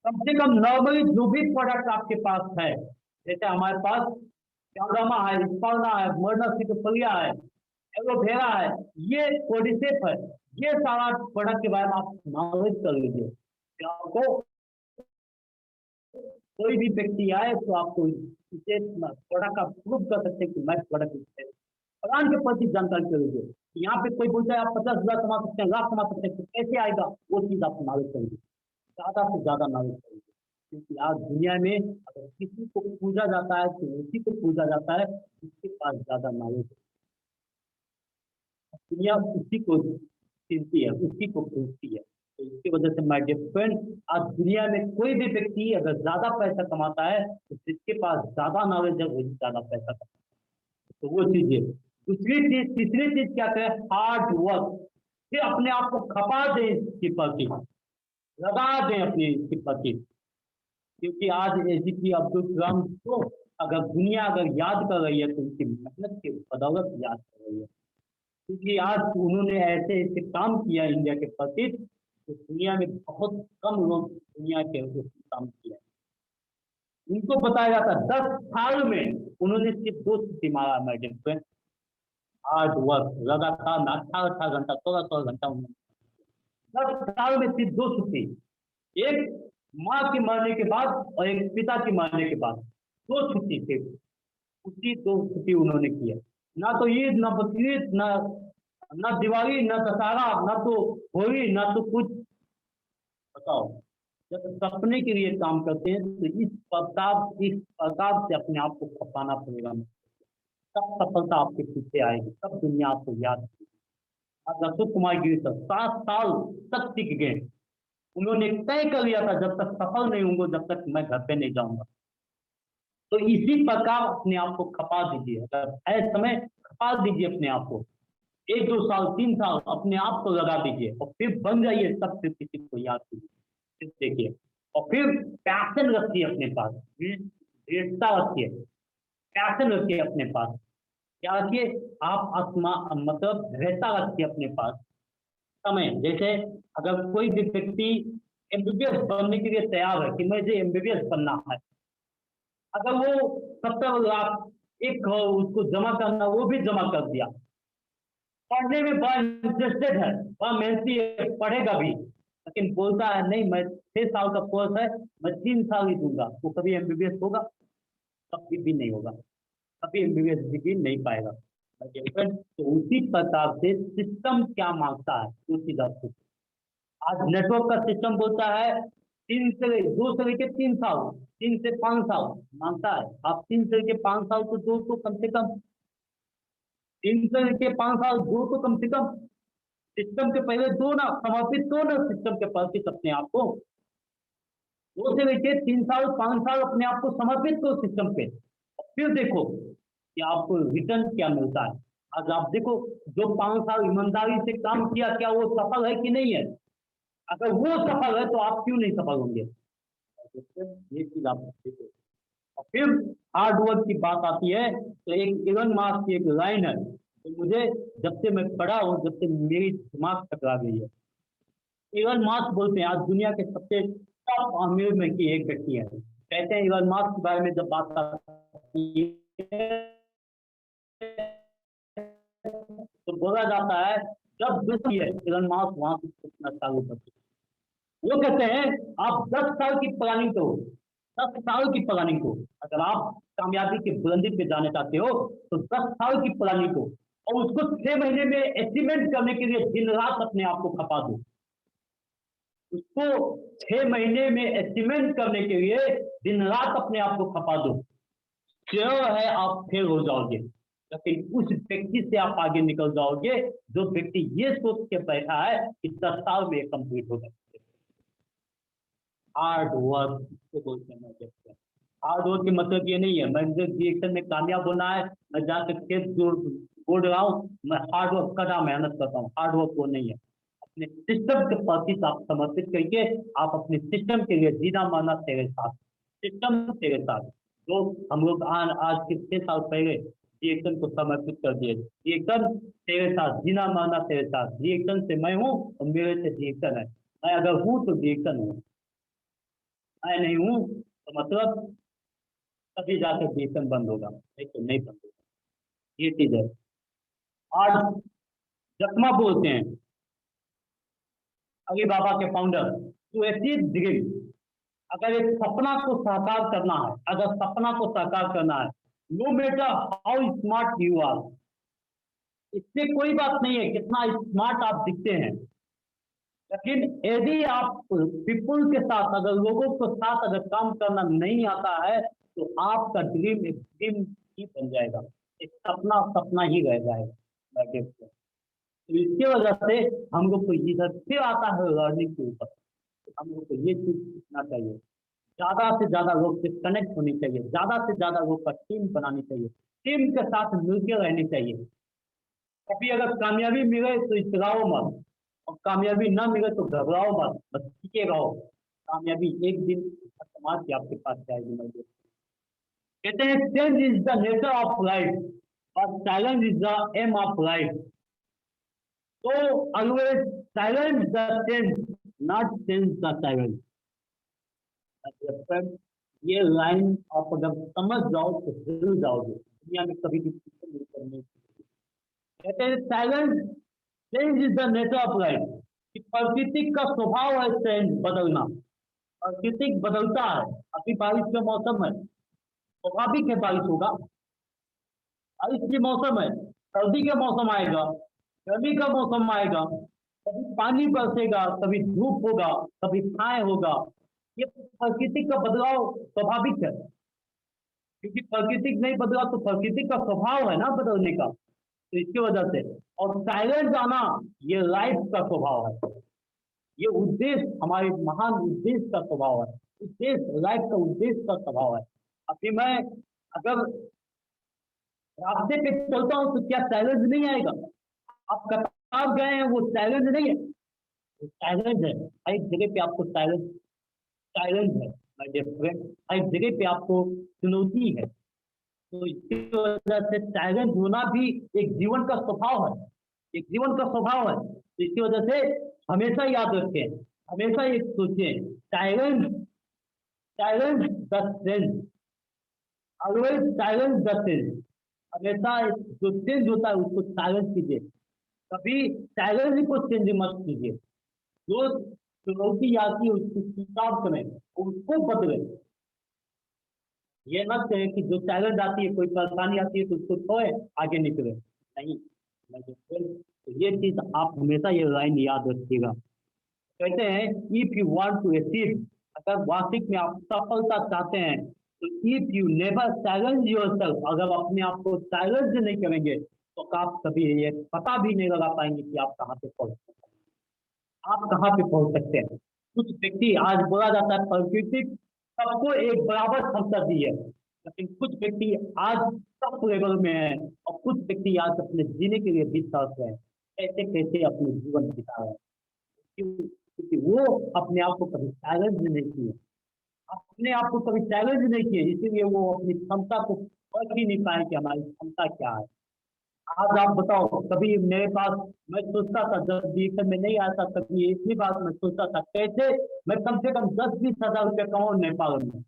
कम से कम नॉर्मली जो भी प्रोडक्ट आपके पास है, जैसे हमारे पास कैमरामा है, स्पालना है, मर्डर सिकोफलिया है, एलोवेरा है, ये कोडिसेप है, ये सारा प्रोडक्ट के बारे में आप नॉलेज कर लीजिए। फिर आपको कोई भी व्यक्ति आए तो आपको इसे प्रोडक्ट का प्रूव कर सकते हैं कि मैं प्रोडक्ट प्लान के प्रति जानकारी कर लीजिए। यहाँ पे कोई बोलता है आप 50,000 कमा सकते हैं, लाख कमा सकते हैं, तो कैसे आएगा, वो चीज आपको नॉलेज करेंगे, ज्यादा से ज्यादा नॉलेज करेंगे। क्योंकि आज दुनिया में अगर किसी को पूजा जाता है तो उसी को पूजा जाता है जिसके पास ज्यादा नॉलेज है। दुनिया उसी को चिनती है, उसी को पूछती है। तो इसकी वजह से माय डियर फ्रेंड, आज दुनिया में कोई भी व्यक्ति अगर ज्यादा पैसा कमाता है तो जिसके पास ज्यादा नॉलेज है वही ज्यादा पैसा कमाता है। तो वो चीज है। दूसरी चीज, तीसरी चीज क्या है, हार्ड वर्क। फिर अपने आप को खपा दें इसके प्रति, लगा दें अपनी इसके प्रति। क्योंकि आज एजीपी अब्दुल कलाम को अगर दुनिया अगर याद कर रही है तो उनकी मेहनत के बदौलत याद कर रही है। क्योंकि आज उन्होंने ऐसे ऐसे काम किया इंडिया के प्रति, तो दुनिया में बहुत कम लोग दुनिया के काम किया। उनको बताया जाता 10 साल में उन्होंने सिर्फ 2 छुट्टी मारा मैडम पे। हार्ड वर्क, लगातार 18 घंटा 16 घंटा उन्होंने 10 साल में सिर्फ 2 छुट्टी, एक माँ के मरने के बाद और एक पिता के मरने के बाद, 2 छुट्टी थे। उसी 2 छुट्टी उन्होंने किया। ना तो ईद, ना बकरीद, ना दिवाली, ना दशहरा, ना तो होली, ना तो कुछ। बताओ, जब सपने के लिए काम करते हैं तो इस प्रताप से अपने आप को खपाना पड़ेगा। तब सफलता आपके पीछे आएगी, तब दुनिया आपको याद करेगी। आज अशोक कुमार गिरी सर 7 साल तक टिक गए। उन्होंने तय कर लिया था जब तक सफल नहीं होंगे जब तक मैं घर पे नहीं जाऊंगा। तो इसी प्रकार अपने आप को खपा दीजिए, अगर है समय खपा दीजिए अपने आप को, 1 2 साल 3 साल अपने आप को लगा दीजिए और फिर बन जाइए, तब फिर किसी को याद कीजिए, फिर देखिए। और फिर पैशन रखिए अपने पास, दृढ़ता रखिए, पैशन रखिए अपने पास। क्या रखिए? आप आत्मा मतलब दृढ़ता रखिए अपने पास। समय जैसे अगर कोई भी व्यक्ति एमबीबीएस बनने के लिए तैयार है कि मुझे एमबीबीएस बनना है, अगर वो 70 लाख 1 करोड़ उसको जमा करना, वो भी जमा कर दिया, पढ़ने में बड़ा इंटरेस्टेड है, बड़ा मेहनती है, पढ़ेगा भी, लेकिन बोलता है नहीं मैं 6 साल का कोर्स है, मैं 3 साल ही दूंगा, वो कभी एमबीबीएस होगा? कभी भी नहीं होगा, कभी एमबीबीएस डिग्री नहीं पाएगा। तो उसी प्रकार से सिस्टम क्या मांगता है उसी चीज आपको। आज नेटवर्क का सिस्टम बोलता है 2 से लेके 3 साल, 3 से 5 साल मांगता है। आप 3 से लेके 5 साल तो दो तो कम से कम, 3 से लेके 5 साल दो तो कम से कम सिस्टम के पहले दो ना, समर्पित दो ना सिस्टम के प्रति अपने आप को। 2 से लेके 3 साल 5 साल अपने आप को समर्पित करो सिस्टम पे, और फिर देखो कि आपको रिटर्न क्या मिलता है। आज आप देखो, जो 5 साल ईमानदारी से काम किया, क्या वो सफल है कि नहीं है? अगर वो सफल है तो आप क्यों नहीं सफल होंगे? ये चीज आप देखो। और फिर हार्ड वर्क की बात आती है तो एक इलन मास्क की एक लाइन है तो मुझे जब से मैं पढ़ा हूँ, जब से मेरी दिमाग टकरा गई है। इलन मास्क बोलते हैं आज दुनिया के सबसे टॉप अमीर में की एक व्यक्ति है। कहते हैं इलन मास्क के बारे में जब बात आती है तो बोला जाता है जब दुखी है इलन मास्क वहां से सोचना चालू करते हैं। वो कहते हैं आप 10 साल की प्लानिंग करो, 10 साल की प्लानिंग करो। अगर आप कामयाबी की बुलंदी पे जाना चाहते हो तो 10 साल की प्लानिंग करो, और उसको 6 महीने में एस्टिमेट करने के लिए दिन रात अपने आप को खपा दो। उसको 6 महीने में एस्टिमेट करने के लिए दिन रात अपने आप को खपा दो। श्योर है आप फेल हो जाओगे, लेकिन उस व्यक्ति से आप आगे निकल जाओगे जो व्यक्ति ये सोच के बैठा है कि 10 साल में कंप्लीट होगा। हार्ड वर्क को बोलते हैं। हार्ड वर्क का मतलब ये नहीं है मैं मुझे रिएक्शन में कामयाब होना है, मैं जाकर खेत जोड़ रहा हूँ, मैं हार्ड वर्क कर रहा मेहनत करता हूँ। हार्ड वर्क वो नहीं है। अपने सिस्टम के प्रति आप समर्पित करके आप अपने सिस्टम के लिए जीना माना तेरे साथ, सिस्टम तेरे साथ। तो हम लोग आज के 6 साल पहले रिएक्शन को समर्पित कर दिए। रिएक्शन तेरे साथ, जीना माना तेरे साथ। रिएक्शन से मैं हूँ और मेरे से रिएक्शन है। मैं अगर हूँ तो रिएक्शन हूँ, मैं नहीं हूँ तो मतलब तभी जाकर रिएक्शन बंद होगा, नहीं तो नहीं बंद होगा। ये चीज है। आज जख्मा बोलते हैं अली बाबा के फाउंडर, तो ऐसी ड्रीम, अगर एक सपना को साकार करना है, अगर सपना को साकार करना है, no matter how smart you are, इससे कोई बात नहीं है कितना स्मार्ट आप दिखते हैं, लेकिन यदि आप पीपुल के साथ, अगर लोगों के साथ अगर काम करना नहीं आता है तो आपका ड्रीम एक ड्रीम ही बन जाएगा, एक सपना सपना ही रह जाएगा। मैं देखता हूँ। तो इसकी वजह से हम लोग को इधर फिर आता है लर्निंग के ऊपर। हम लोग को ये चीज सीखना चाहिए, ज्यादा से ज्यादा लोग से कनेक्ट होनी चाहिए, ज्यादा से ज्यादा लोग का टीम बनानी चाहिए, टीम के साथ मिलकर रहनी चाहिए। कभी अगर कामयाबी मिले तो इतराओ मत, और कामयाबी ना मिले तो घबराओ मत, बस टीके रहो। कामयाबी एक दिन समाज के आपके पास जाएगी। मैं कहते हैं change is the nature of life और silence is the aim of life. तो always silence the change, not change the silence. ये लाइन आप अगर समझ जाओ तो हिल जाओगे, दुनिया में कभी भी पीछे नहीं करने। कहते हैं silence change is the nature of life, कि प्रकृति का स्वभाव है चेंज, बदलना। प्रकृति बदलता है। अभी बारिश का मौसम है, स्वाभाविक है बारिश होगा। बारिश के मौसम है, सर्दी का मौसम आएगा, गर्मी का मौसम आएगा, कभी पानी बरसेगा, कभी धूप होगा, कभी छाए होगा। ये प्रकृति का बदलाव स्वाभाविक है, क्योंकि प्रकृति नहीं बदला तो प्रकृति का स्वभाव है ना बदलने का। तो इसकी वजह से, और साइलेंट आना ये लाइफ का स्वभाव है, ये उद्देश्य हमारे महान उद्देश्य का स्वभाव है, उद्देश्य लाइफ का उद्देश्य का स्वभाव है। अभी मैं अगर रास्ते पे चलता हूँ तो क्या साइलेंस नहीं आएगा? आप कतार गए हैं, वो साइलेंस नहीं है, वो साइलेंस है। हर एक जगह पे आपको साइलेंस साइलेंस है माय डियर फ्रेंड, हर एक जगह पे आपको चुनौती है। तो इसकी वजह से साइलेंट होना भी एक जीवन का स्वभाव है, एक जीवन का स्वभाव है। तो इसकी वजह से हमेशा याद रखें, हमेशा एक सोचें, silence silence the sense, always silence the sense. हमेशा जो चेंज होता है उसको साइलेंस कीजिए, कभी साइलेंस को चेंज मत कीजिए। जो चुनौती आती है उसको स्वीकार करें, उसको बदलें। ये मत कहें कि जो चैलेंज आती है, कोई परेशानी आती है तो उसको छोड़े आगे निकले, नहीं। तो ये चीज आप हमेशा ये लाइन याद रखिएगा। कहते हैं if you want to achieve, अगर वास्तविक में आप सफलता चाहते हैं तो if you never challenge yourself, अगर अपने आप को चैलेंज नहीं करेंगे तो आप कभी ये पता भी नहीं लगा पाएंगे कि आप कहाँ पे पहुंच सकते हैं, आप कहाँ पे पहुंच सकते हैं। कुछ व्यक्ति, आज बोला जाता है प्रकृति सबको एक बराबर क्षमता दी है, लेकिन कुछ व्यक्ति आज टॉप लेवल में है और कुछ व्यक्ति आज अपने जीने के लिए भी तड़प रहे हैं, कैसे कैसे अपने जीवन बिता रहे हैं। क्योंकि वो अपने आप को कभी चैलेंज नहीं किए, अपने आप को कभी चैलेंज नहीं किए, इसीलिए वो अपनी क्षमता को पढ़ ही नहीं पाए कि हमारी क्षमता क्या है। आज आप बताओ, कभी मेरे पास, मैं सोचता था जब बीएसएफ में नहीं आया था तभी इतनी बात मैं सोचता था कैसे मैं कम से कम 10-20 हज़ार रुपये कमाऊं नेपाल में,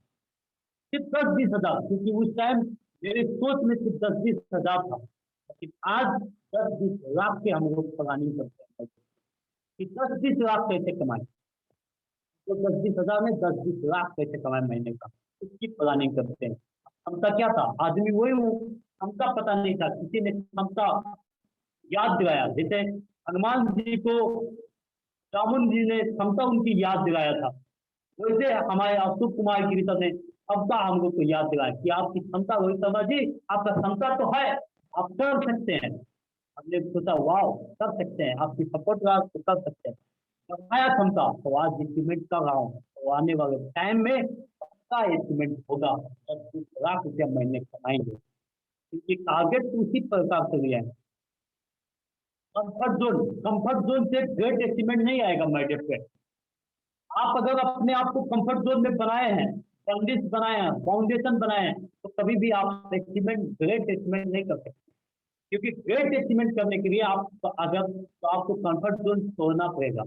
सिर्फ 10-20 हज़ार, क्योंकि उस टाइम मेरे सोच में सिर्फ 10-20 हज़ार था। लेकिन आज 10-20 लाख के हम लोग प्लानिंग करते हैं कि 10-20 लाख कैसे कमाए, तो 10-20 हज़ार में 10-20 लाख कैसे कमाए महीने का, उसकी प्लानिंग करते हैं। क्षमता क्या था, आदमी वही हूँ, क्षमता पता नहीं था, किसी ने क्षमता याद दिलाया। जैसे हनुमान जी को रावण जी ने क्षमता उनकी याद दिलाया था, वैसे हमारे अशोक कुमार गिरिधर ने क्षमता हम लोग को याद दिलाया कि आपकी क्षमता, रोहित शर्मा जी आपका क्षमता तो है, आप कर सकते हैं। हमने सोचा वाह कर सकते हैं, आपकी सपोर्ट रहा तो कर सकते हैं, दिखाया क्षमता, तो आज एस्टिमेट कर रहा हूँ, तो आने वाले टाइम में पक्का एस्टिमेट होगा, 10-20 लाख रुपया महीने कमाएंगे, क्योंकि टारगेट तो उसी प्रकार से लिया है। कंफर्ट जोन से ग्रेट एस्टिमेट नहीं आएगा माय डियर फ्रेंड। आप अगर अपने आप को कंफर्ट जोन में बनाए हैं, फाउंडेशन बनाए हैं, तो कभी भी आप एस्टिमेट, ग्रेट एस्टिमेट नहीं कर सकते, क्योंकि ग्रेट एस्टिमेट करने के लिए आप अगर, तो आपको कंफर्ट जोन छोड़ना पड़ेगा।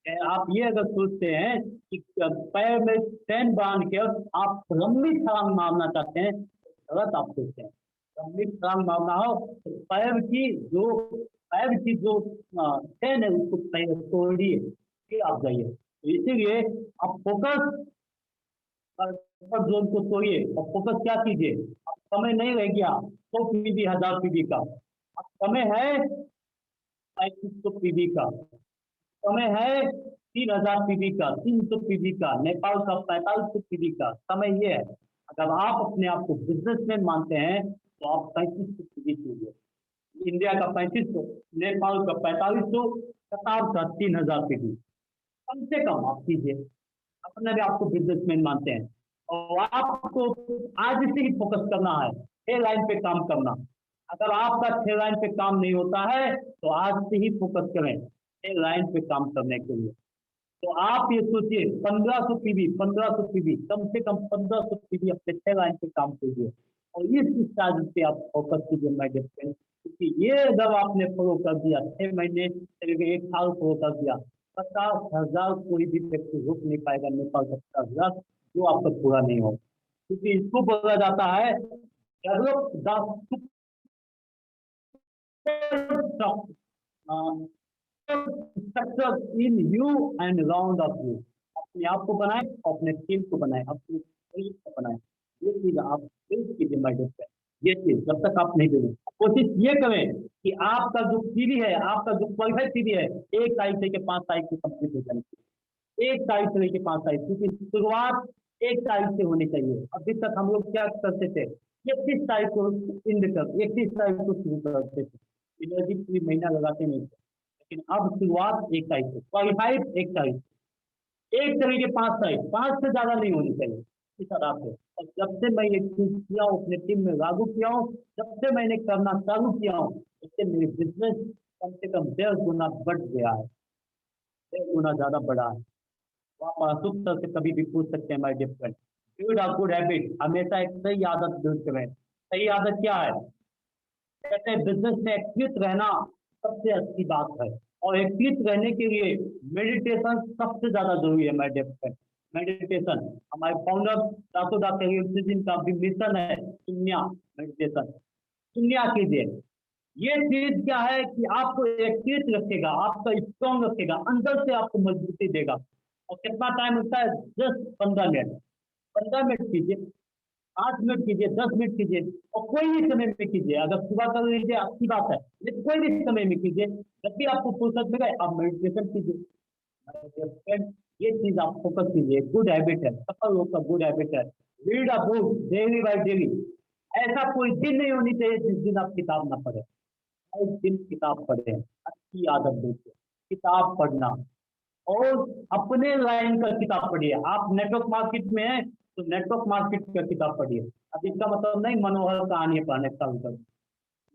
आप ये अगर सोचते हैं कि पैर में चैन बांध के आप लंबी छलांग मारना चाहते हैं, गलत आप सोचते हैं। लंबी छलांग मारना हो तो पैर की जो चैन है उसको पहले तोड़िए, फिर आप जाइए। तो इसीलिए आप फोकस, कंफर्ट जोन को तोड़िए और फोकस क्या कीजिए। अब समय नहीं रह गया 100 पीबी 1000 पीबी का, अब समय है 3500 पीबी का, समय है 3000 पीबी का, 300 पीबी का, नेपाल का 4500 पीबी का समय ये है। अगर आप अपने आप को बिजनेसमैन मानते हैं तो आप 3500 पीबी कीजिए, इंडिया का 3500, नेपाल का 4500, कतार का 3000 पीबी, कम से कम आप कीजिए। अपने भी आपको बिजनेसमैन मानते हैं और आपको आज से ही फोकस करना है, 6 लाइन पे काम करना। अगर आपका 6 लाइन पे काम नहीं होता है तो आज से ही फोकस करें 6 लाइन पे काम करने के लिए। तो आप ये सोचिए 1500 पीबी, 1500 पीबी, कम से कम 1500 पीबी अपने 6 लाइन पे काम कीजिए और इस चार्ज पे आप फोकस कीजिए माय डियर फ्रेंड। क्योंकि ये जब आपने फॉलो कर दिया, 6 महीने, 1 साल फॉलो कर दिया, 50,000 कोई भी व्यक्ति रुक नहीं पाएगा नेपाल का 50,000 जो आपका पूरा नहीं हो, क्योंकि इसको बोला जाता है develop the structure in you and round of you. अपने आप को बनाए, अपने टीम को बनाए, अपने शरीर को बनाए। ये चीज आप कीजिए माय डियर फ्रेंड। ये चीज जब तक आप नहीं करें, कोशिश ये करें कि आपका जो पीढ़ी है, आपका जो क्वालिफाइड पीढ़ी है, 1 तारीख से 5 तारीख को कंप्लीट हो जानी चाहिए। 1 तारीख से लेकर 5 तारीख, क्योंकि शुरुआत 1 तारीख से होनी चाहिए। अभी तक हम लोग क्या करते थे, 31 तारीख को इंड कर, 31 तारीख को शुरू करते थे, एनर्जी पूरी महीना लगाते नहीं थे, लेकिन अब शुरुआत 1 तारीख से, क्वालिफाइड 1 तारीख से। 1 तारीख के 5 तारीख, 5 से ज्यादा नहीं होनी चाहिए इस आधार से। और जब से मैं ये चीज किया हूँ, अपने टीम में लागू किया हूँ, जब से मैंने करना चालू किया हूँ, उससे मेरी बिजनेस कम से कम 1.5 गुना बढ़ गया है, 1.5 गुना ज्यादा बढ़ा है। तो आप अशुभ सर से कभी भी पूछ सकते हैं my dear friend. Build a good habit, हमेशा एक सही आदत बिल्ड करें। सही आदत क्या है? कहते हैं बिजनेस में एक्टिव रहना सबसे अच्छी बात है, और एक्टिव रहने के लिए मेडिटेशन सबसे ज्यादा जरूरी है माय डियर फ्रेंड। मेडिटेशन, हमारे फाउंडर डॉक्टर सिंह का भी मिशन है, शून्य मेडिटेशन। शून्य कीजिए। ये चीज क्या है कि आपको एक्टिव रखेगा, आपका स्ट्रॉन्ग रखेगा, अंदर से आपको मजबूती देगा। और कितना टाइम होता है? Just 15 minute. 15 मिनट कीजिए, 8 मिनट कीजिए, 10 मिनट कीजिए, और कोई भी समय में कीजिए। अगर सुबह कर लीजिए अच्छी बात है, लेकिन कोई भी समय में कीजिए। जब भी आपको फुर्सत मिले आप मेडिटेशन कीजिए। ये चीज आप फोकस कीजिए, गुड हैबिट है, सफल लोग का गुड हैबिट है। Read a book daily by daily. ऐसा कोई दिन नहीं होनी चाहिए जिस दिन आप किताब ना पढ़े। हर दिन किताब पढ़े, अच्छी आदत देखिए, किताब पढ़ना। और अपने लाइन का किताब पढ़िए। आप नेटवर्क मार्केट में हैं तो नेटवर्क मार्केट का किताब पढ़िए। अब इसका मतलब नहीं मनोहर कहानियां पढ़ने का मतलब,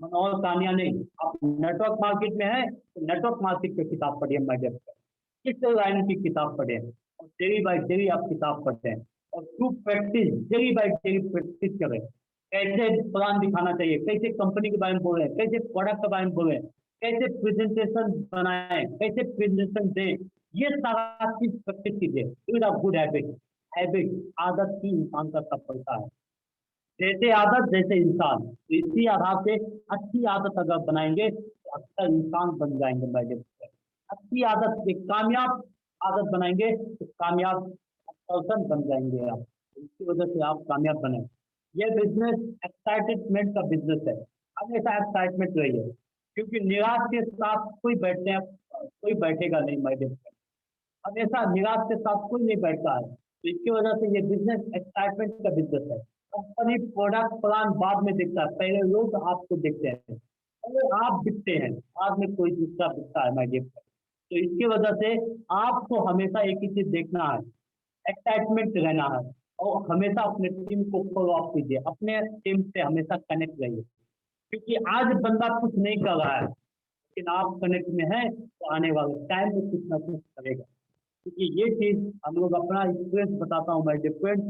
मनोहर कहानियां नहीं। आप नेटवर्क मार्केट में है तो नेटवर्क मार्केट की किताब पढ़िए माय डियर फ्रेंड। किस लाइन की किताब पढ़े, और डेली बाय डेली आप किताब पढ़ते हैं। और to practice, daily by daily practice करें। कैसे प्लान दिखाना चाहिए, कैसे कंपनी के बारे में बोल रहे हैं, कैसे प्रोडक्ट के बारे में बोल रहे हैं, कैसे प्रेजेंटेशन बनाएं, कैसे प्रेजेंटेशन दें, ये सारा चीज प्रैक्टिस कीजिए। Good habit. हैबिट, आदत ही इंसान का सफलता है। जैसे आदत जैसे इंसान, तो इसी आधार से अच्छी आदत अगर बनाएंगे तो अच्छा इंसान बन जाएंगे भाई। अच्छी आदत, एक कामयाब आदत बनाएंगे तो कामयाब पर्सन बन जाएंगे आप। इसकी वजह से आप कामयाब बने। ये बिजनेस एक्साइटमेंट का बिजनेस है, हमेशा एक्साइटमेंट रहिए, क्योंकि निराश के साथ कोई बैठने कोई बैठेगा नहीं माय डियर। हमेशा निराश के साथ कोई नहीं बैठता है। तो इसकी वजह से ये बिजनेस एक्साइटमेंट का बिजनेस है। कंपनी प्रोडक्ट प्लान बाद में दिखता है, पहले लोग आपको दिखते हैं, पहले आप दिखते हैं, बाद में कोई दूसरा दिखता है माय डियर। तो इसकी वजह से आपको हमेशा एक ही चीज देखना है, एक्साइटमेंट रहना है। और हमेशा अपने टीम को फॉलो अप कीजिए, अपने टीम से हमेशा कनेक्ट रहिए, क्योंकि आज बंदा कुछ नहीं कर रहा है, लेकिन आप कनेक्ट में हैं तो आने वाले टाइम में कुछ ना कुछ करेगा। क्योंकि ये चीज हम लोग अपना एक्सपीरियंस बताता हूँ मैं डिफरेंट,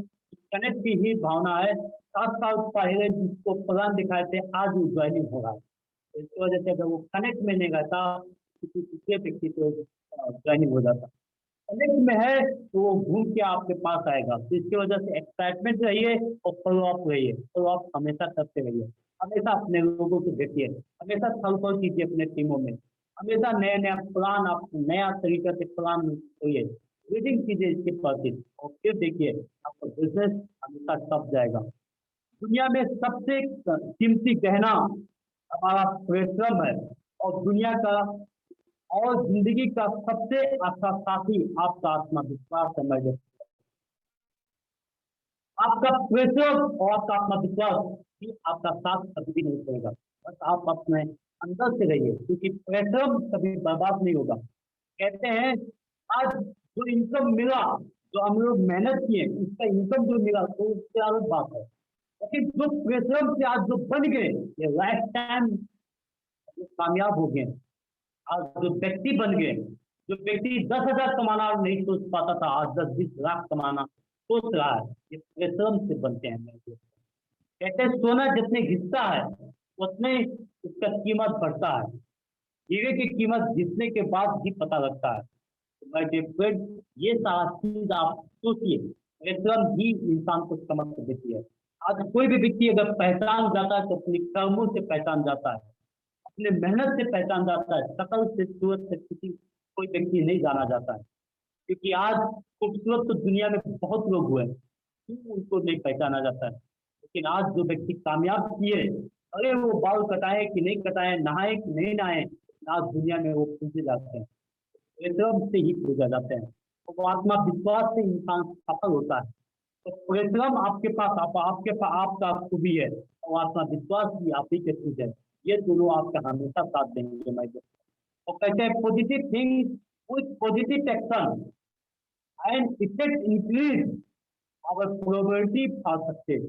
कनेक्ट की ही भावना है। 7 साल पहले जिसको प्लान दिखाए थे आज वो ज्वाइनिंग हो रहा है। तो इसकी वजह से अगर वो कनेक्ट में नहीं रहता, किसी दूसरे व्यक्ति को ज्वाइनिंग हो जाता। कनेक्ट में है तो वो घूम के आपके पास आएगा। तो इसकी वजह से एक्साइटमेंट रहिए और फॉलो अप रहिए, फॉलो अप हमेशा करते रहिए। हमेशा अपने लोगों को देखिए, हमेशा छल कीजिए अपने टीमों में, हमेशा नया नया प्लान, आप नया तरीका से प्लान करिए, रीडिंग कीजिए इसके प्रति, और फिर देखिए आपका बिजनेस हमेशा टप जाएगा। दुनिया में सबसे कीमती गहना हमारा परिश्रम है, और दुनिया का और जिंदगी का सबसे अच्छा साथी आपका आत्मविश्वास है मेरे। आपका परिश्रम और आपका आत्मविश्वास ही आपका साथ कभी भी नहीं छोड़ेगा। बस आप अपने अंदर से रहिए, क्योंकि परिश्रम कभी बर्बाद नहीं होगा। कहते हैं आज जो इनकम मिला, जो हम लोग मेहनत किए उसका इनकम जो मिला तो उससे अलग बात है, लेकिन जो परिश्रम से आज जो बन गए ये लाइफ टाइम कामयाब हो गए। आज जो व्यक्ति बन गए, जो व्यक्ति 10,000 कमाना नहीं सोच पाता था आज 10-20 लाख कमाना सोच रहा है, ये परिश्रम से बनते हैं। कहते हैं सोना जितने घिसता है उतने उसका कीमत बढ़ता है। हीरे की कीमत घिसने के बाद ही पता लगता है। तो माय डियर फ्रेंड, ये सारा चीज आप सोचिए, परिश्रम ही इंसान को समझ देती है। आज कोई भी व्यक्ति अगर पहचान जाता है तो अपने कर्मों से पहचान जाता है, अपने मेहनत से पहचान जाता है। शकल से, सूरत से किसी कोई व्यक्ति नहीं जाना जाता है, क्योंकि आज खूबसूरत तो दुनिया में बहुत लोग हुए हैं, क्यों उनको नहीं पहचाना जाता है। लेकिन आज जो व्यक्ति कामयाब किए, अरे वो बाल कटाए कि नहीं कटाए, नहाए कि नहीं नहाए, आज दुनिया में वो पूछे जाते हैं, परिश्रम से ही पूछा जाते हैं। तो वो आत्मविश्वास से इंसान सफल होता है। तो परिश्रम आपके पास आपका खूबी है, और आत्मविश्वास भी आप ही के चीज है। ये दोनों आपका हमेशा साथ देंगे माय डियर। और कहते हैं positive things with positive action and effect increase our probability of success.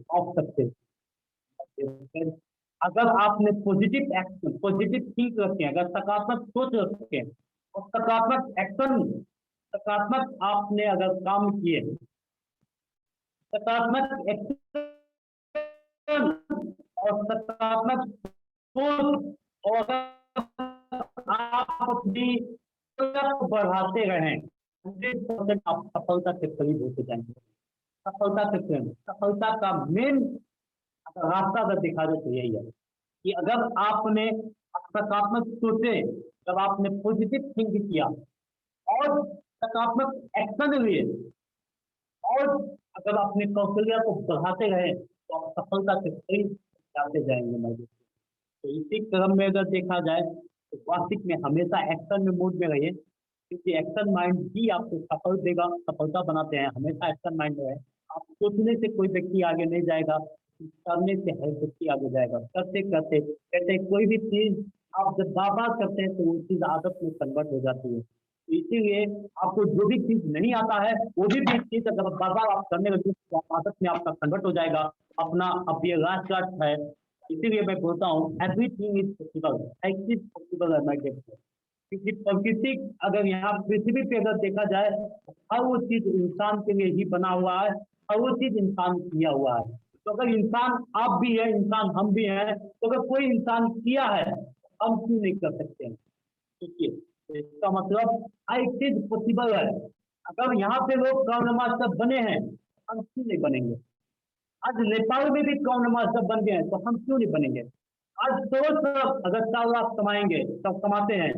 अगर आपने पॉजिटिव एक्शन पॉजिटिव थिंक रखे, अगर सकारात्मक सोच रखे और सकारात्मक एक्शन सकारात्मक आपने अगर काम किए, सकारात्मक एक्शन और सकारात्मक सोच, और अगर आप अपनी को बढ़ाते रहें 100% आप सफलता के करीब होते जाएंगे। सफलता का मेन रास्ता अगर देखा जाए तो यही है कि अगर आपने सकारात्मक सोचे, जब आपने पॉजिटिव थिंक किया और सकारात्मक एक्शन लिए और अगर अपने कौशल्य को बढ़ाते रहे तो आप सफलता के करीब जाते जाएंगे मेरे दोस्त। तो इसी क्रम में अगर देखा जाए तो वास्तविक में हमेशा एक्शन में मूड में रहिए, क्योंकि एक्शन माइंड ही आपको सफल देगा, सफलता बनाते हैं। हमेशा एक्शन माइंड रहे। आप सोचने से कोई व्यक्ति आगे नहीं जाएगा, करने से हर व्यक्ति आगे जाएगा। करते करते कहते हैं कोई भी चीज आप जब बार बार करते हैं तो वो चीज आदत में कन्वर्ट हो जाती है। तो इसीलिए आपको जो भी चीज नहीं आता है वो भी चीज अगर बार बार आप करने लगे तो आदत में आपका कन्वर्ट हो जाएगा। अपना अब ये लास्ट क्लास है, इसीलिए मैं बोलता हूँ everything is possible, is possible है माय डियर। क्योंकि प्रकृति अगर यहाँ पृथ्वी पे अगर देखा जाए तो हर वो चीज इंसान के लिए ही बना हुआ है, हर वो चीज इंसान किया हुआ है। तो अगर इंसान आप भी है, इंसान हम भी हैं, तो अगर कोई इंसान किया है हम क्यों नहीं कर सकते हैं? देखिए तो इसका मतलब हर एक चीज पॉसिबल है। अगर यहाँ पे लोग कौन मास्टर बने हैं, हम क्यों नहीं बनेंगे? आज नेपाल में भी कौन मास्टर बन गए हैं, तो हम क्यों नहीं बनेंगे? आज तो सब अगर 4 लाख कमाएंगे, सब कमाते हैं,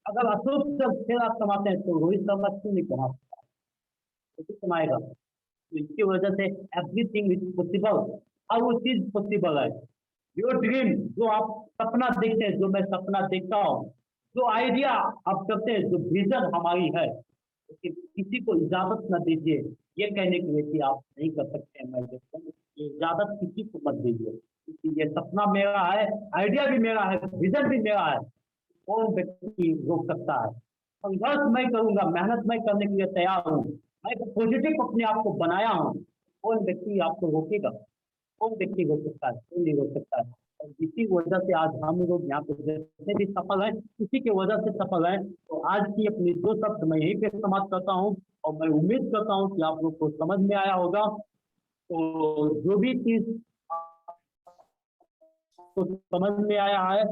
अगर अशोक सब 6 लाख कमाते हैं तो रोहित शर्मा क्यों नहीं कमा सकता? तो क्यों कमाएगा? तो इसकी वजह से एवरीथिंग इज पॉसिबल। अब वो चीज पॉसिबल है। योर ड्रीम, जो आप सपना देखते हैं, जो मैं सपना देखता हूँ, जो आइडिया आप करते हैं, जो विजन हमारी है, लेकिन किसी को इजाजत न दीजिए ये कहने के लिए कि आप नहीं कर सकते हैं। मैं देखता हूँ ये इजाजत किसी को मत दीजिए, क्योंकि ये सपना मेरा है, आइडिया भी मेरा है, विजन भी मेरा है। कौन व्यक्ति रोक सकता है? संघर्ष मैं करूंगा, मेहनत मैं करने के लिए तैयार हूँ, मैं पॉजिटिव अपने आप को बनाया हूँ। कौन व्यक्ति आपको रोकेगा? कौन व्यक्ति रोक सकता है? कोई नहीं रोक सकता है। और इसी वजह से आज हम लोग यहाँ पे जितने भी सफल हैं, इसी की वजह से सफल हैं। तो आज की अपनी 2 शब्द मैं यहीं पे समाप्त करता हूँ और मैं उम्मीद करता हूँ कि आप लोग को समझ में आया होगा। तो जो भी चीज आपको समझ में आया है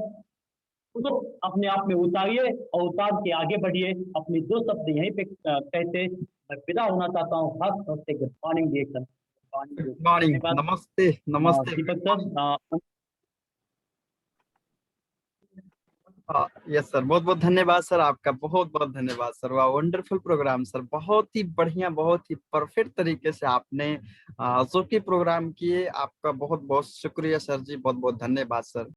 उसको अपने आप में उतारिए और उतार के आगे बढ़िए। अपनी 2 शब्द यहीं पे कहते मैं विदा होना चाहता हूँ। खास तौर से good morning reaction. Good morning, धन्यवाद नमस्ते नमस्ते। दीपक सर। यस सर, बहुत बहुत धन्यवाद सर, आपका बहुत बहुत धन्यवाद सर। वाह, वंडरफुल प्रोग्राम सर, बहुत ही बढ़िया, बहुत ही परफेक्ट तरीके से आपने जो कि प्रोग्राम किए। आपका बहुत बहुत शुक्रिया सर जी, बहुत बहुत धन्यवाद सर।